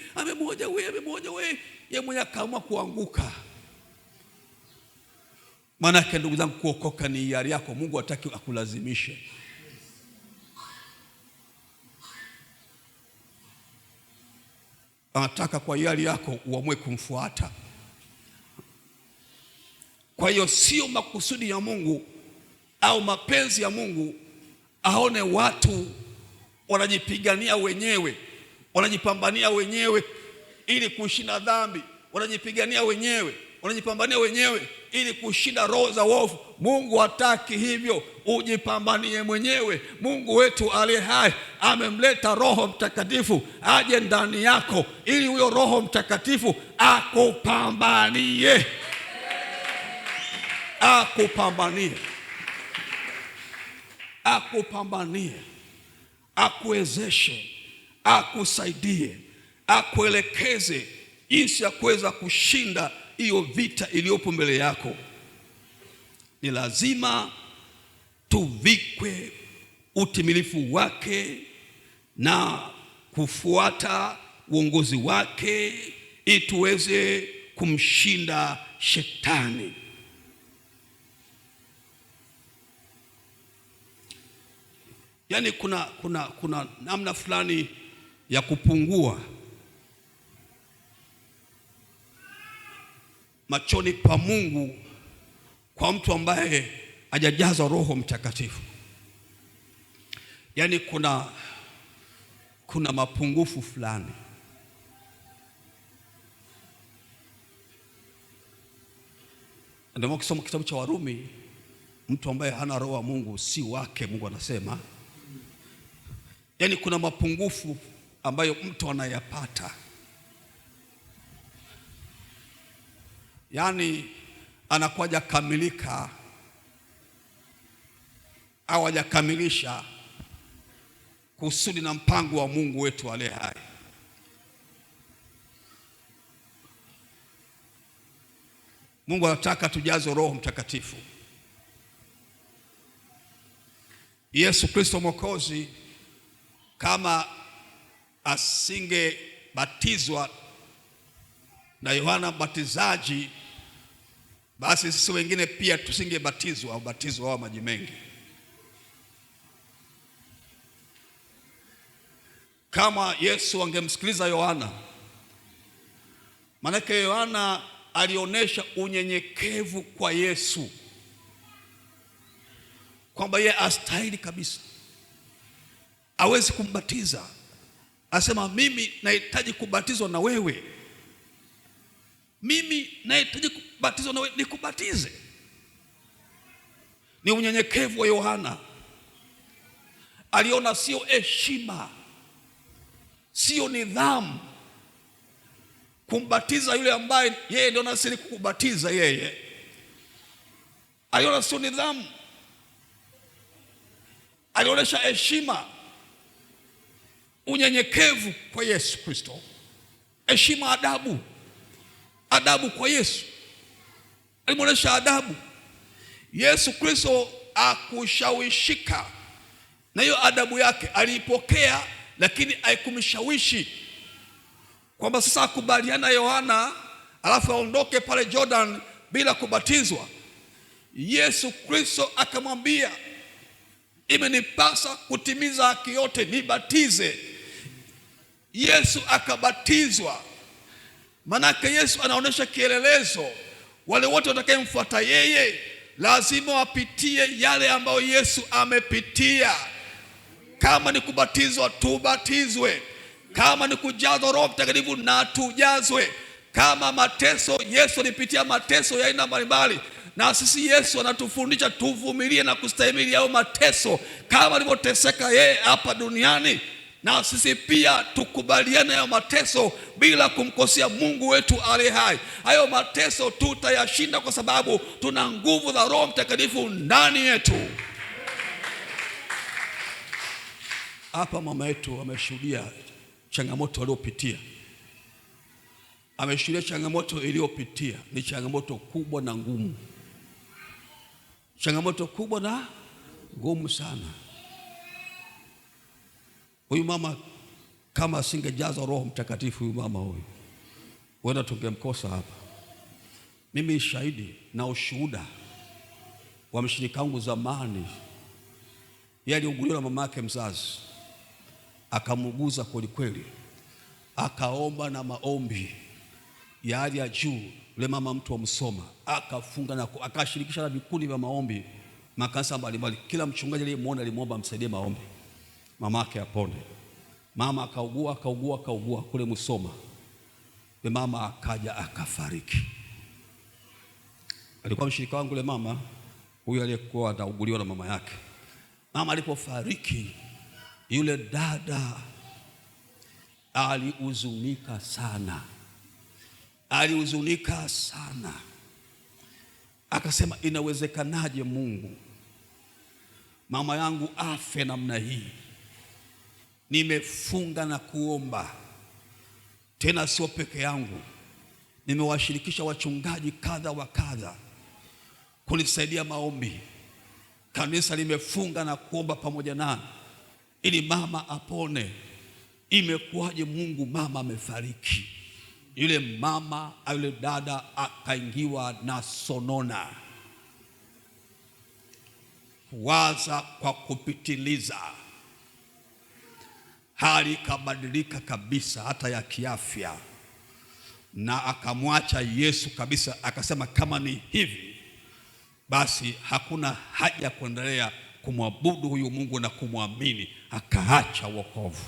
yeye mwenyewe akaamua kuanguka. Maana yake ndugu zangu, kuokoka ni hiari yako. Mungu hataki akulazimishe. Anataka kwa hiari yako uamue kumfuata. Kwa hiyo sio makusudi ya Mungu au mapenzi ya Mungu aone watu wanajipigania wenyewe, wanajipambania wenyewe ili kushinda dhambi, wanajipigania wenyewe, wanajipambania wenyewe ili kushinda roho za uovu. Mungu hataki hivyo, ujipambanie mwenyewe. Mungu wetu aliye hai amemleta Roho Mtakatifu aje ndani yako ili huyo Roho Mtakatifu akupambanie, akuwezeshe, akusaidie, akuelekeze jinsi ya kuweza kushinda hiyo vita iliyopo mbele yako. Ni lazima tuvikwe utimilifu wake na kufuata uongozi wake ili tuweze kumshinda shetani. Yaani kuna namna fulani ya kupungua machoni pa Mungu kwa mtu ambaye hajajazwa Roho Mtakatifu. Yaani kuna mapungufu fulani. Ndio ukisoma kitabu cha Warumi, mtu ambaye hana Roho wa Mungu si wake. Mungu anasema yaani kuna mapungufu ambayo mtu anayapata. Yaani anakuwa hajakamilika au hajakamilisha kusudi na mpango wa Mungu wetu aliye hai. Mungu anataka tujazwe Roho Mtakatifu. Yesu Kristo Mwokozi kama asingebatizwa na Yohana Mbatizaji, basi sisi wengine pia tusingebatizwa ubatizo wa maji mengi. Kama Yesu angemsikiliza Yohana, manake Yohana alionyesha unyenyekevu kwa Yesu, kwamba yeye astahili kabisa awezi kumbatiza. Asema mimi nahitaji kubatizwa na wewe, mimi nahitaji kubatizwa na wewe, nikubatize. Ni unyenyekevu wa Yohana. Aliona sio heshima, sio nidhamu kumbatiza yule ambaye yeye ndio anastahili kukubatiza yeye. Aliona sio nidhamu. alionyesha heshima, unyenyekevu kwa Yesu Kristo. Heshima, adabu kwa Yesu. Alimuonyesha adabu. Yesu Kristo akushawishika na hiyo adabu yake, aliipokea, lakini haikumshawishi kwamba sasa akubaliana Yohana alafu aondoke pale Jordan bila kubatizwa. Yesu Kristo akamwambia, imenipasa kutimiza haki yote, nibatize. Yesu akabatizwa. Manake Yesu anaonyesha kielelezo. Wale wote watakayemfuata yeye lazima wapitie yale ambayo Yesu amepitia. Kama ni kubatizwa, tubatizwe. Kama ni kujazwa Roho Mtakatifu, na tujazwe. Kama mateso, Yesu alipitia mateso ya aina mbalimbali, na sisi Yesu anatufundisha tuvumilie na kustahimili hayo mateso kama alivyoteseka yeye hapa duniani. Na sisi pia tukubaliane hayo mateso bila kumkosea Mungu wetu aliye hai. Hayo mateso tutayashinda kwa sababu tuna nguvu za Roho Mtakatifu ndani yetu. Hapa mama yetu ameshuhudia changamoto aliyopitia. Ameshuhudia changamoto iliyopitia. Ni changamoto kubwa na ngumu. Changamoto kubwa na ngumu sana. Huyu mama kama asingejazwa Roho Mtakatifu, huyu mama huyu, wenda tungemkosa hapa. Mimi shahidi na ushuhuda wa mshirika wangu zamani. Yeye aliuguliwa na mama yake mzazi, akamuguza kweli kweli, akaomba na maombi ya hali ya juu. Yule mama mtu wa Msoma, akafunga na akashirikisha na vikundi vya maombi, makanisa mbalimbali. Kila mchungaji aliyemwona alimwomba amsaidie maombi mama yake apone. Mama akaugua kule Msoma. Yule mama akaja akafariki. Alikuwa mshirika wangu yule mama huyu aliyekuwa anauguliwa na mama yake. Mama alipofariki, yule dada alihuzunika sana. Akasema, inawezekanaje Mungu mama yangu afe namna hii? Nimefunga na kuomba, tena sio peke yangu, nimewashirikisha wachungaji kadha wa kadha kunisaidia maombi. Kanisa limefunga na kuomba pamoja na ili mama apone. Imekuwaje Mungu mama amefariki? Yule dada akaingiwa na sonona, waza kwa kupitiliza. Hali ikabadilika kabisa, hata ya kiafya, na akamwacha Yesu kabisa. Akasema, kama ni hivi basi hakuna haja ya kuendelea kumwabudu huyu Mungu na kumwamini. Akaacha wokovu.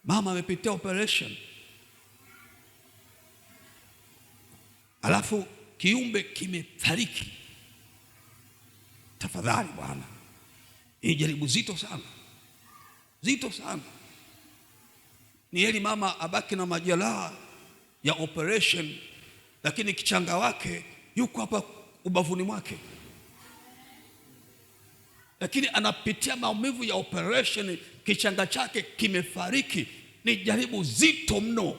Mama amepitia operation, alafu kiumbe kimefariki. Tafadhali Bwana, hii jaribu zito sana. Ni heri mama abaki na majeraha ya operation, lakini kichanga wake yuko hapa ubavuni mwake, lakini anapitia maumivu ya operation, kichanga chake kimefariki. Ni jaribu zito mno.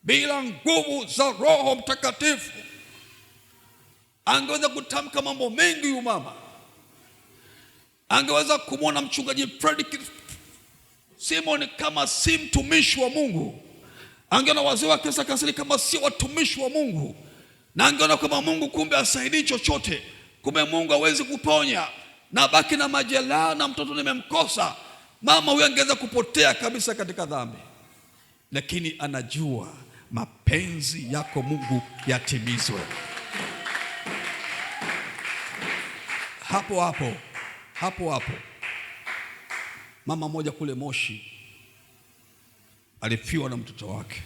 Bila nguvu za Roho Mtakatifu angeweza kutamka mambo mengi. Huyu mama angeweza kumwona mchungaji Fredrick Simon kama si mtumishi wa Mungu. Angeona wazee wa kanisa kanisani kama si watumishi wa Mungu, na angeona kama Mungu kumbe asaidii chochote. Kumbe Mungu hawezi kuponya, na baki na majeraha na mtoto nimemkosa. Mama huyu angeweza kupotea kabisa katika dhambi, lakini anajua mapenzi yako Mungu yatimizwe. Hapo mama moja kule Moshi alifiwa na mtoto wake.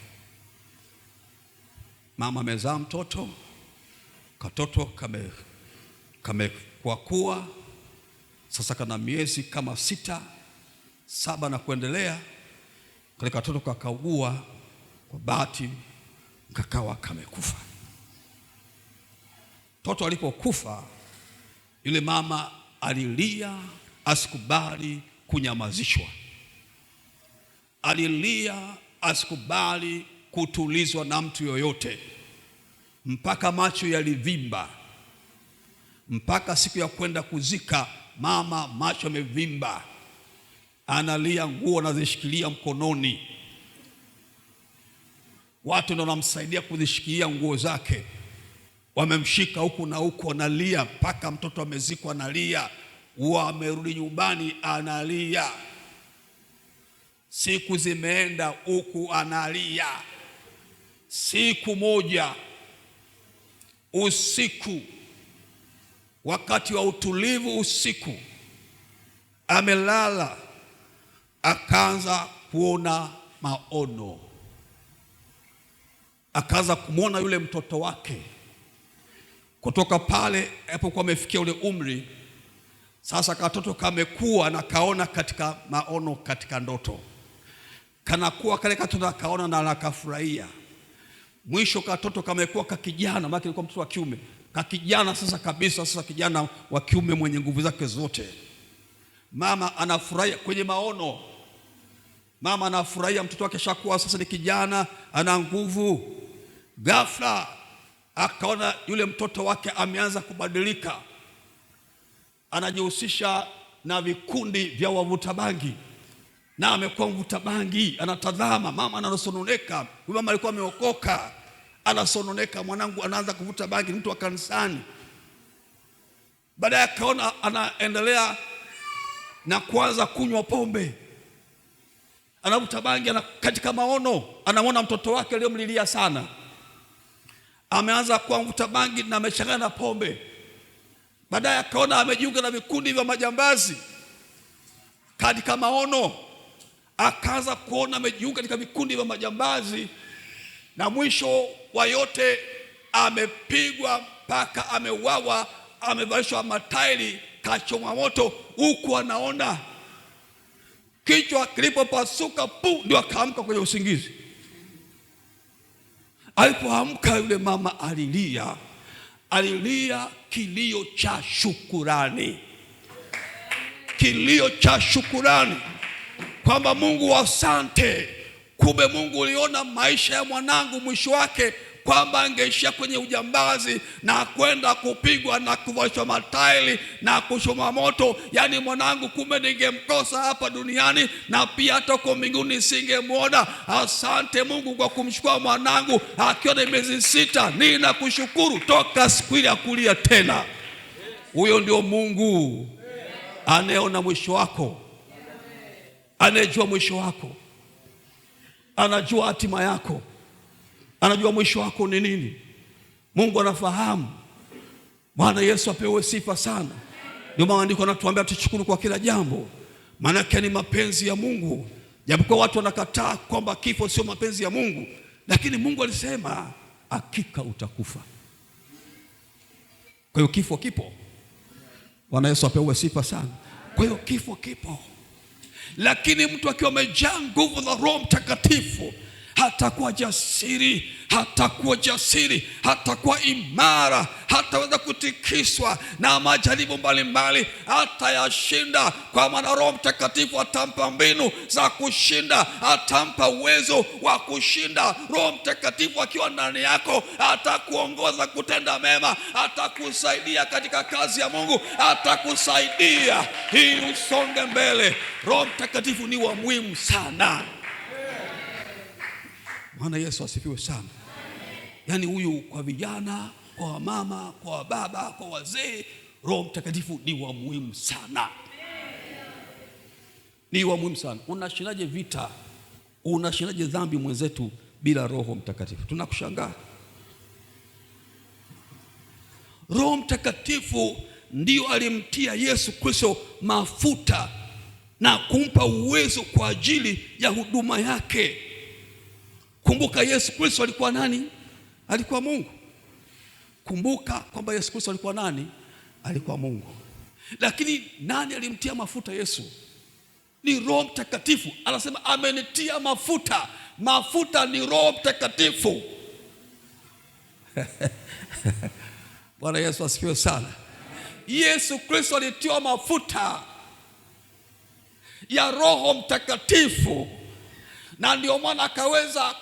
Mama amezaa mtoto, katoto kamekuwa sasa, kana miezi kama 6, 7 na kuendelea. Kale katoto kakaugua, kwa bahati kakawa kamekufa. mtoto alipokufa, yule mama alilia, asikubali kunyamazishwa. Alilia, asikubali kutulizwa na mtu yoyote, mpaka macho yalivimba. Mpaka siku ya kwenda kuzika, mama macho yamevimba, analia, nguo anazishikilia mkononi. Watu ndio wanamsaidia kuzishikilia nguo zake, wamemshika huku na huku, analia mpaka mtoto amezikwa, analia. Wamerudi nyumbani, analia. Siku zimeenda, huku analia. Siku moja usiku, wakati wa utulivu usiku, amelala, akaanza kuona maono. Akaanza kumwona yule mtoto wake. Kutoka pale alipokuwa amefikia ule umri, sasa katoto kamekuwa na kaona katika maono, katika ndoto. Kanakuwa kale katoto akaona na akafurahia. Mwisho katoto kamekuwa kakijana, maana kilikuwa mtoto wa kiume, kakijana sasa kabisa, sasa kijana wa kiume mwenye nguvu zake zote. Mama anafurahia kwenye maono. Mama anafurahia mtoto wake shakuwa sasa ni kijana, ana nguvu. Ghafla akaona yule mtoto wake ameanza kubadilika, anajihusisha na vikundi vya wavuta bangi, na amekuwa mvuta bangi. Anatazama mama anasononeka. Huyu mama alikuwa ameokoka, anasononeka, mwanangu anaanza kuvuta bangi, mtu wa kanisani. Baadaye akaona anaendelea na kuanza kunywa pombe, anavuta bangi. Katika maono anamwona mtoto wake aliyomlilia sana ameanza kuwa mvuta bangi na amechanganya na pombe. Baadaye akaona amejiunga na vikundi vya majambazi. Katika maono akaanza kuona amejiunga katika vikundi vya majambazi, na mwisho wa yote amepigwa mpaka ameuawa, amevalishwa matairi, kachomwa moto, huku anaona. Kichwa kilipopasuka ndio akaamka kwenye usingizi. Alipoamka yule mama alilia kilio cha shukurani. Kilio cha shukurani kwamba Mungu asante. Kumbe Mungu uliona maisha ya mwanangu mwisho wake kwamba angeishia kwenye ujambazi na kwenda kupigwa na kuvalishwa matairi na kuchomwa moto. Yaani mwanangu kumbe ningemkosa hapa duniani na pia hata huko mbinguni singemwona. Asante Mungu kwa kumchukua mwanangu akiwa na miezi 6. Ninakushukuru. Toka siku ile akulia tena. Huyo ndio Mungu anayeona mwisho wako, anayejua mwisho wako, anajua hatima yako, anajua mwisho wako ni nini. Mungu anafahamu. Bwana Yesu apewe sifa sana. Ndio maandiko yanatuambia tushukuru kwa kila jambo, maana yake ni mapenzi ya Mungu. Japokuwa watu wanakataa kwamba kifo sio mapenzi ya Mungu, lakini Mungu alisema hakika utakufa. Kwa hiyo kifo kipo. Bwana Yesu apewe sifa sana. Kwa hiyo kifo kipo. Lakini mtu akiwa amejaa nguvu za Roho Mtakatifu hatakuwa jasiri, hatakuwa imara, hataweza kutikiswa na majaribu mbalimbali, hatayashinda, kwa maana Roho Mtakatifu atampa mbinu za kushinda, atampa uwezo wa kushinda. Roho Mtakatifu akiwa ndani yako atakuongoza kutenda mema, atakusaidia katika kazi ya Mungu, atakusaidia ili usonge mbele. Roho Mtakatifu ni wa muhimu sana. Bwana Yesu asifiwe sana. Yaani huyu kwa vijana, kwa wamama, kwa baba, kwa wazee, Roho Mtakatifu ni wa muhimu sana. Ni wa muhimu sana. Unashindaje vita? Unashindaje dhambi mwenzetu bila Roho Mtakatifu? Tunakushangaa. Roho Mtakatifu ndio alimtia Yesu Kristo mafuta na kumpa uwezo kwa ajili ya huduma yake. Kumbuka Yesu Kristo alikuwa nani? Alikuwa Mungu. Kumbuka kwamba Yesu Kristo alikuwa nani? Alikuwa Mungu. Lakini nani alimtia mafuta Yesu? Ni Roho Mtakatifu. Anasema amenitia mafuta. Mafuta ni Roho Mtakatifu. Bwana Yesu asifiwe sana. Yesu Kristo alitiwa mafuta ya Roho Mtakatifu, na ndio maana akaweza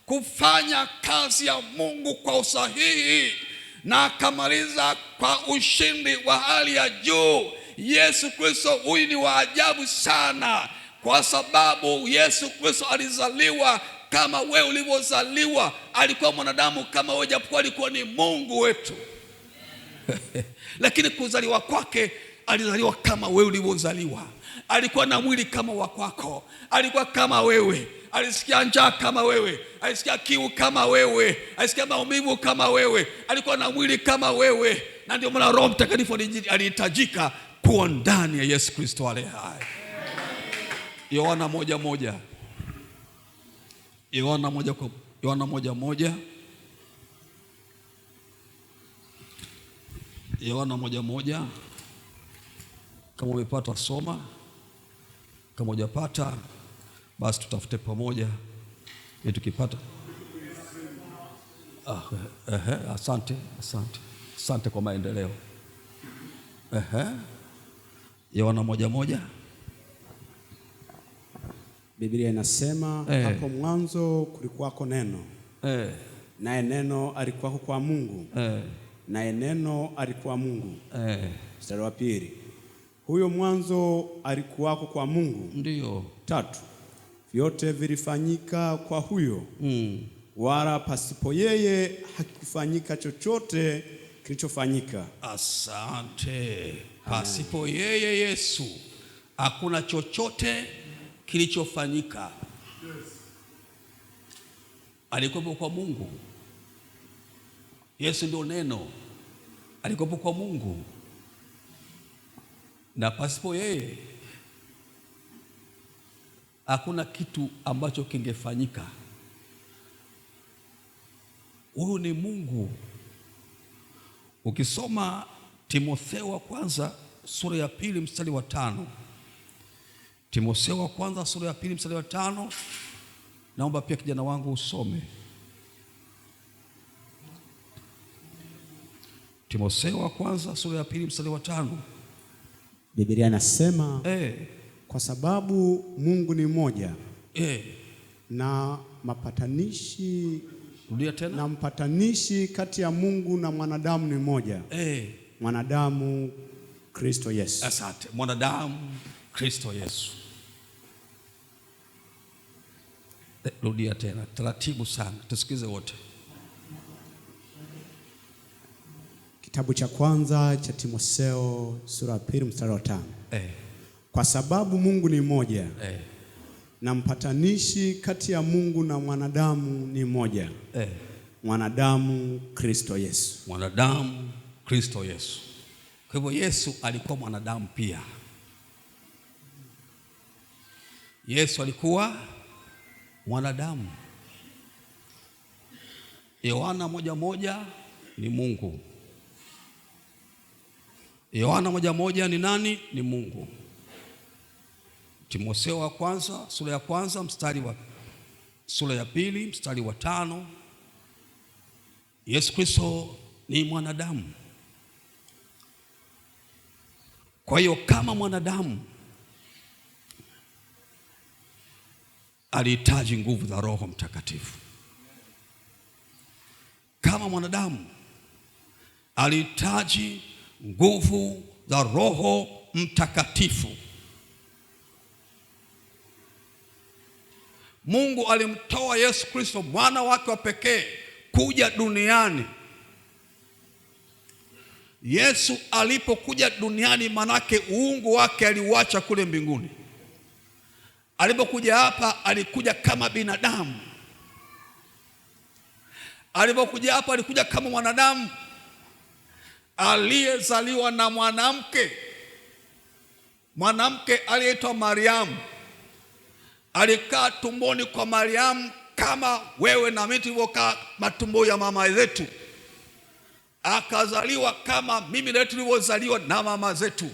kufanya kazi ya Mungu kwa usahihi na akamaliza kwa ushindi wa hali ya juu. Yesu Kristo huyu ni wa ajabu sana, kwa sababu Yesu Kristo alizaliwa kama wewe ulivyozaliwa. Alikuwa mwanadamu kama wewe, japokuwa alikuwa ni Mungu wetu. Lakini kuzaliwa kwake, alizaliwa kama wewe ulivyozaliwa. Alikuwa na mwili kama wa kwako, alikuwa kama wewe, alisikia njaa kama wewe, alisikia kiu kama wewe, alisikia maumivu kama wewe, alikuwa na mwili kama wewe. Na ndio maana Roho Mtakatifu alihitajika kuwa ndani ya Yesu Kristo aliye hai. Yohana 1:1. Yohana 1:1. Yohana 1:1. Kama umepata soma, kama hujapata basi tutafute pamoja ili tukipata. Asante kwa maendeleo. Yohana 1:1. Biblia inasema hapo mwanzo kulikuwako neno, naye neno alikuwako kwa Mungu, naye neno alikuwa Mungu. Mstari wa 2, huyo mwanzo alikuwako kwa Mungu. Ndio. 3, vyote vilifanyika kwa huyo, wala pasipo yeye hakikufanyika chochote kilichofanyika. Asante. Pasipo yeye Yesu hakuna chochote kilichofanyika. Alikuwepo kwa Mungu. Yesu ndio neno, alikuwepo kwa Mungu, na pasipo yeye hakuna kitu ambacho kingefanyika. Huyu ni Mungu. Ukisoma Timotheo wa kwanza sura ya 2 mstari wa 5. Timotheo wa kwanza sura ya 2 mstari wa 5. Naomba pia kijana wangu usome. Timotheo wa kwanza sura ya 2 mstari wa 5. Biblia inasema kwa sababu Mungu ni mmoja, na mapatanishi, rudia tena, na mpatanishi kati ya Mungu na mwanadamu ni mmoja, mwanadamu Kristo Yesu. Asante. Mwanadamu Kristo Yesu. Rudia tena taratibu sana, tusikize wote. Kitabu cha kwanza cha Timotheo sura ya 2 mstari wa 5. Kwa sababu Mungu ni mmoja, na mpatanishi kati ya Mungu na mwanadamu ni mmoja, mwanadamu Kristo Yesu. Mwanadamu Kristo Yesu. Kwa hivyo Yesu alikuwa mwanadamu pia. Yesu alikuwa mwanadamu. Yohana 1:1 ni Mungu. Yohana 1:1 ni nani? Ni Mungu. Timotheo wa kwanza sura ya kwanza sura ya 2 mstari wa 5. Yesu Kristo ni mwanadamu. Kwa hiyo kama mwanadamu alihitaji nguvu za Roho Mtakatifu. Kama mwanadamu alihitaji nguvu za Roho Mtakatifu. Mungu alimtoa Yesu Kristo mwana wake wa pekee kuja duniani. Yesu alipokuja duniani, manake uungu wake aliuacha kule mbinguni. Alipokuja hapa alikuja kama binadamu. Alipokuja hapa alikuja kama mwanadamu aliyezaliwa na mwanamke aliyeitwa Mariamu. Alikaa tumboni kwa Mariamu kama wewe na mimi tulivyokaa matumbo ya mama zetu. Akazaliwa kama mimi na wewe tulivyozaliwa na mama zetu.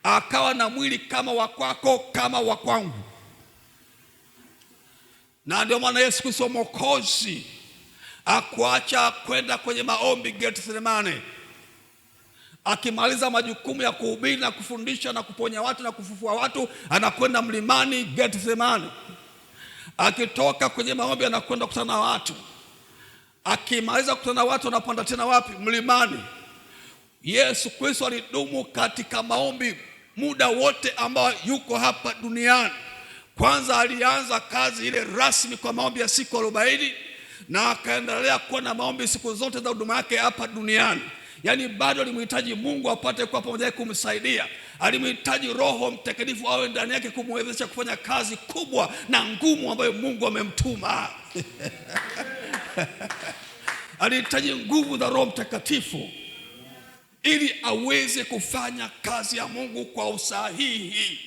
Akawa na mwili kama wa kwako, kama wa kwangu. Na ndio maana Yesu Kristo Mwokozi akuacha kwenda kwenye maombi Getsemane. Akimaliza majukumu ya kuhubiri na kufundisha na kuponya watu na kufufua watu, anakwenda mlimani Getsemane. Akitoka kwenye maombi anakwenda kukutana na watu. Akimaliza kukutana na watu anapanda tena wapi? Mlimani. Yesu Kristo alidumu katika maombi muda wote ambao yuko hapa duniani. Kwanza alianza kazi ile rasmi kwa maombi ya siku 40, na akaendelea kuwa na maombi siku zote za huduma yake hapa duniani. Yaani bado alimhitaji Mungu apate kuwa pamoja naye kumsaidia. Alimhitaji Roho Mtakatifu awe ndani yake kumwezesha kufanya kazi kubwa na ngumu ambayo Mungu amemtuma. Alihitaji nguvu za Roho Mtakatifu ili aweze kufanya kazi ya Mungu kwa usahihi,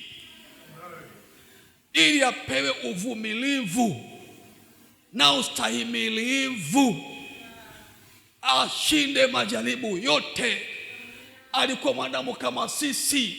ili apewe uvumilivu na ustahimilivu, ashinde majaribu yote. Alikuwa mwanadamu kama sisi.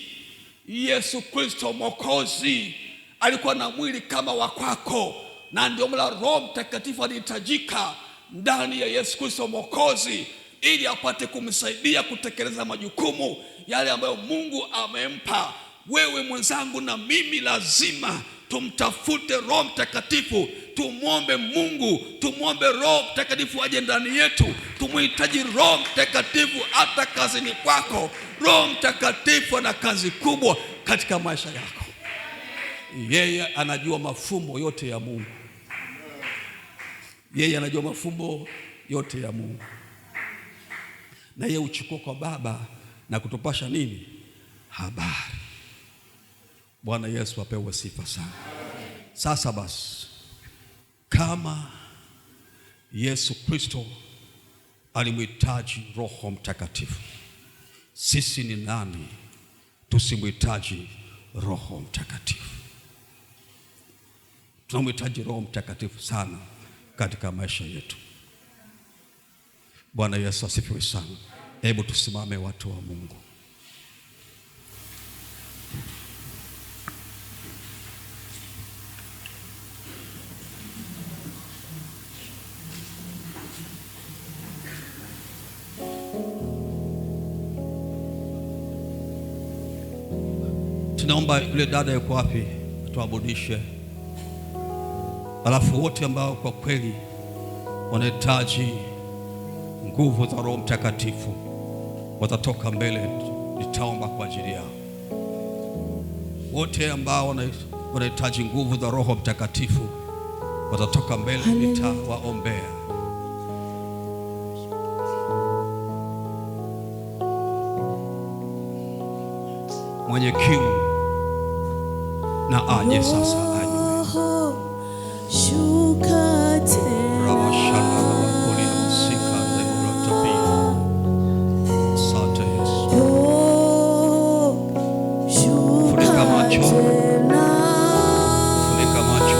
Yesu Kristo Mwokozi alikuwa na mwili kama wa kwako, na ndio maana Roho Mtakatifu alihitajika ndani ya Yesu Kristo Mwokozi ili apate kumsaidia kutekeleza majukumu yale ambayo Mungu amempa. Wewe mwenzangu na mimi lazima tumtafute Roho Mtakatifu, tumwombe Mungu, tumwombe Roho Mtakatifu aje ndani yetu. Tumuhitaji Roho Mtakatifu hata kazini kwako. Roho Mtakatifu ana kazi kubwa katika maisha yako. Yeye anajua mafumbo yote ya Mungu. Yeye anajua mafumbo yote ya Mungu. Na yeye uchukua kwa Baba na kutupasha nini? Habari. Bwana Yesu apewe sifa sana. Sasa basi, kama Yesu Kristo alimhitaji Roho Mtakatifu, sisi ni nani tusimhitaji Roho Mtakatifu? Tunamhitaji Roho Mtakatifu sana katika maisha yetu. Bwana Yesu asifiwe sana. Hebu tusimame watu wa Mungu. Tunaomba yule dada yuko wapi tuabudishe. Alafu wote ambao kwa kweli wanahitaji nguvu za Roho Mtakatifu watatoka mbele, nitaomba kwa ajili yao. Wote ambao wanahitaji nguvu za Roho Mtakatifu watatoka mbele, nitawaombea. Mwenye kiu na aje sasa anywe. Shuka tena. Rawashana wakoli ya musika zemura tabia. Asante Yesu. Funika macho. Funika macho.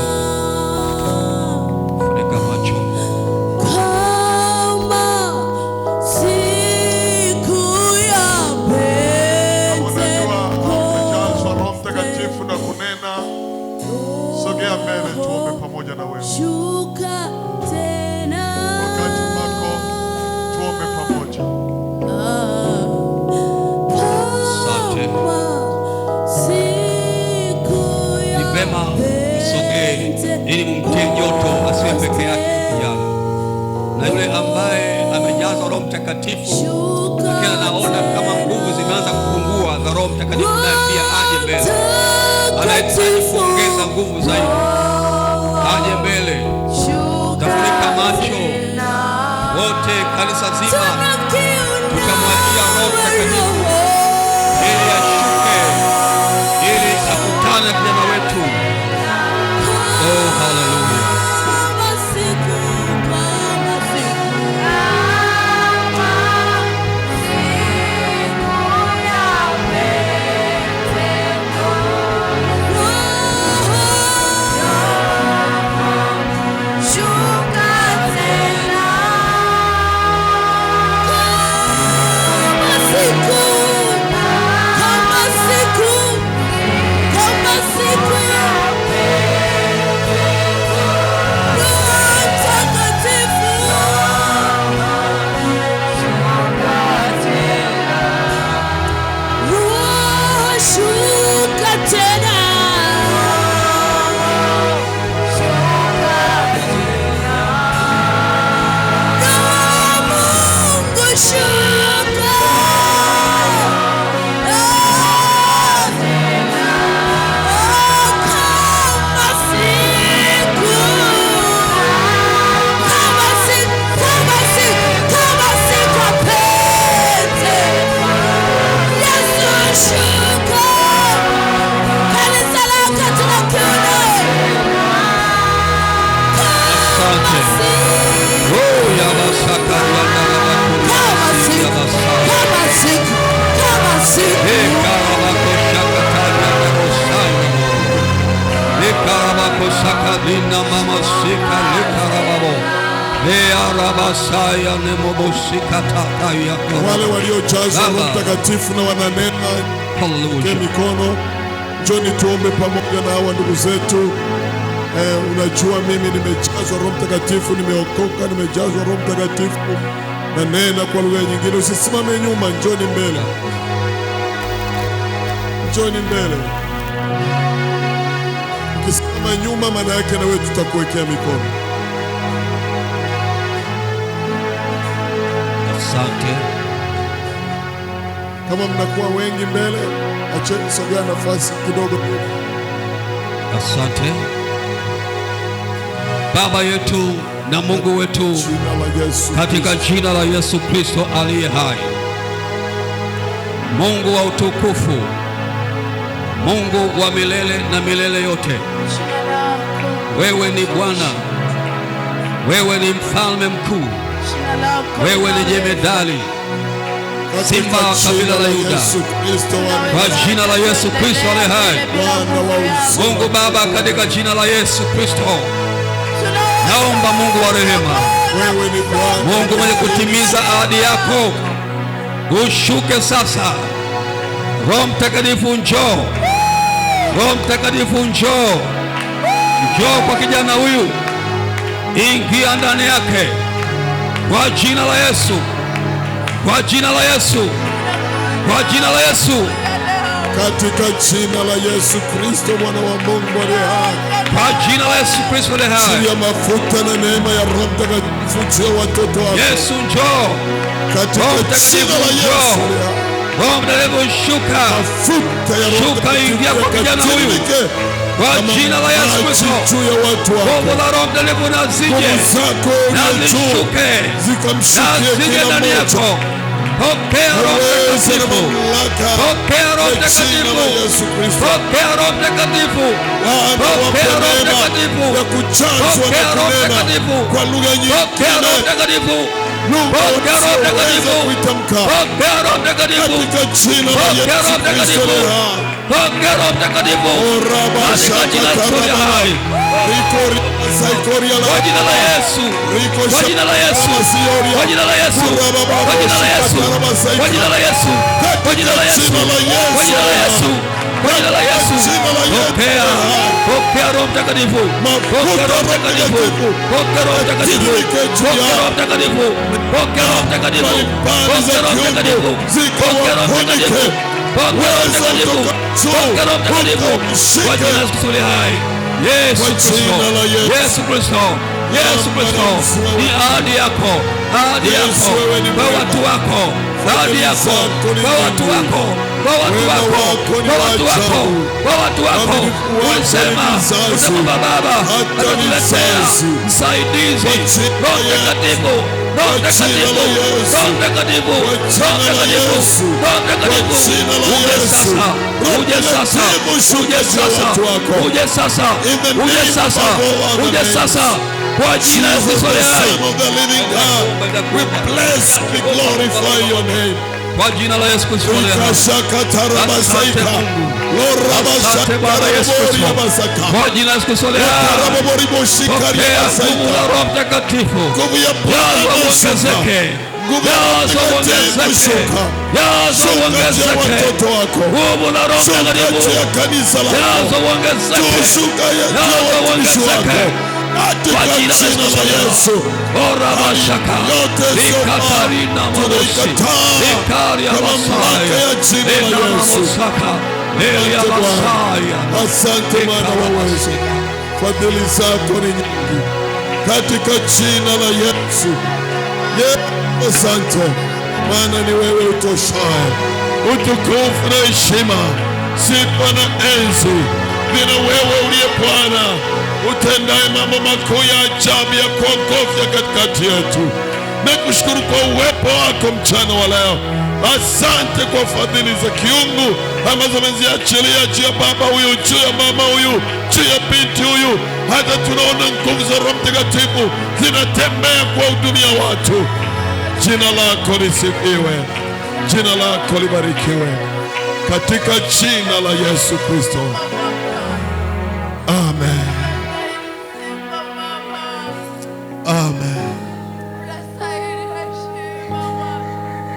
Funika macho. Kama siku ya Umejazwa Roho Mtakatifu na kunena, sogea mbele tuombe pamoja na wewe. shuka tena. Wakati wako tuombe pamoja. Asante. Ni vema msogee ili mumtie joto asiwe peke yake kijana. Na yule ambaye amejazwa Roho Mtakatifu lakini anaona kama nguvu zimeanza kupungua za Roho Mtakatifu, naye pia aje mbele. Anahitaji kuongeza nguvu zaidi, aje mbele. Tafunika macho wote, kanisa zima tukamwachia Roho Mtakatifu ili ashuke, ili akutane na kijana wetu. Oh, hallelujah. Kama siku Wale waliojazwa Roho Mtakatifu na wananena kwa mikono, njoni tuombe pamoja na hawa ndugu zetu. Unajua mimi nimejazwa Roho Mtakatifu, nimeokoka, nimejazwa Roho Mtakatifu na nena kwa lugha nyingine. Usisimame nyuma, njoni mbele. Njoni mbele. Ukisimama nyuma, maana yake na wewe tutakuwekea mikono. Asante. Kama mnakuwa wengi mbele, acheni sogea nafasi kidogo. Asante. Baba yetu na Mungu wetu, katika jina la Yesu Kristo aliye hai, Mungu wa utukufu, Mungu wa milele na milele yote, wewe ni Bwana, wewe ni mfalme mkuu, wewe ni jemedali, simba wa kabila la Yuda, kwa jina la Yesu Kristo aliye hai. Mungu Baba, katika jina la Yesu Kristo, naomba Mungu wa rehema, Mungu mwenye kutimiza ahadi yako, ushuke sasa. Roho Mtakatifu njoo, Roho Mtakatifu njoo, njoo kwa kijana huyu, ingia ndani yake kwa jina la Yesu, kwa jina la Yesu, kwa jina la Yesu, katika jina la Yesu Kristo mwana wa Mungu aliye hai, kwa jina la Yesu Kristo aliye hai. Chia mafuta na neema ya Roho Mtakatifu juu ya watoto wako. Yesu njoo, katika jina la Yesu. Roho Mtakatifu shuka, shuka, ingia kwa kijana huyu kwa jina la Yesu Kristo. Nguvu la Roho Mtakatifu na zije, na zishuke, na zije ndani yako. Pokea Roho Mtakatifu, pokea Roho Mtakatifu, pokea Roho Mtakatifu, pokea Roho Mtakatifu, pokea Roho Mtakatifu, kwa lugha nyingine, pokea Roho Mtakatifu, pokea Roho Mtakatifu, pokea Roho Mtakatifu, pokea Roho Mtakatifu, pokea Roho Mtakatifu, katika jina la hai, kwa jina la Yesu, kwa jina la Yesu, kwa jina la Yesu, kwa jina la Yesu, kwa jina la Yesu, kwa jina la Yesu, kwa jina la Yesu, kwa jina la Yesu. Pokea, pokea Roho Mtakatifu, pokea Roho Mtakatifu, pokea Roho Mtakatifu, pokea Roho Mtakatifu, pokea Roho Mtakatifu, pokea Roho Mtakatifu, pokea Roho Mtakatifu, pokea Roho Mtakatifu, pokea Roho Mtakatifu, kwa jina la Yesu aliye hai. Yesu Kristo, Yesu Kristo, Yesu Kristo, ni ahadi yako, ahadi yako kwa watu wako, ahadi yako kwa watu wako, kwa watu wako, kwa watu wako, kwa watu wako. Ulisema utamwomba Baba atatuletea msaidizi, Roho Mtakatifu, Roho Mtakatifu, Roho Mtakatifu, Roho Mtakatifu, Roho Mtakatifu. Uje sasa, uje sasa, uje sasa, uje sasa, uje sasa, uje sasa, kwa jina la Yesu hai. We bless, we glorify your name. Kwa jina la Yesu Kristo. Asante Mungu. Asante Bwana Yesu Kristo. Kwa jina la Yesu Kristo. Pokea nguvu la Roho Mtakatifu. Jaza uongezeke. Jaza uongezeke. Jaza uongezeke. Nguvu la Roho Mtakatifu. Jaza uongezeke. Jaza uongezeke. Kwa jina la Yesu. Ora mashaka. Ikatarina modosi. Ikaria masaya. Ina mosaka. Elia masaya. Asante Bwana wa Yesu. Fadhili zako ni nyingi. Katika jina la Yesu. Asante. maana ni wewe utoshaye. Utukufu na heshima, sifa na enzi vina wewe uliye Bwana, utendaye mambo makuu ya ajabu ya kuogofya katikati yetu. Nakushukuru kwa uwepo wako mchana wa leo. Asante kwa fadhili za kiungu ambazo umeziachilia juu ya baba huyu, juu ya mama huyu, juu ya binti huyu. Hata tunaona nguvu za Roho Mtakatifu zinatembea kuwahudumia watu. Jina lako lisifiwe, jina lako libarikiwe, katika jina la Yesu Kristo, amen.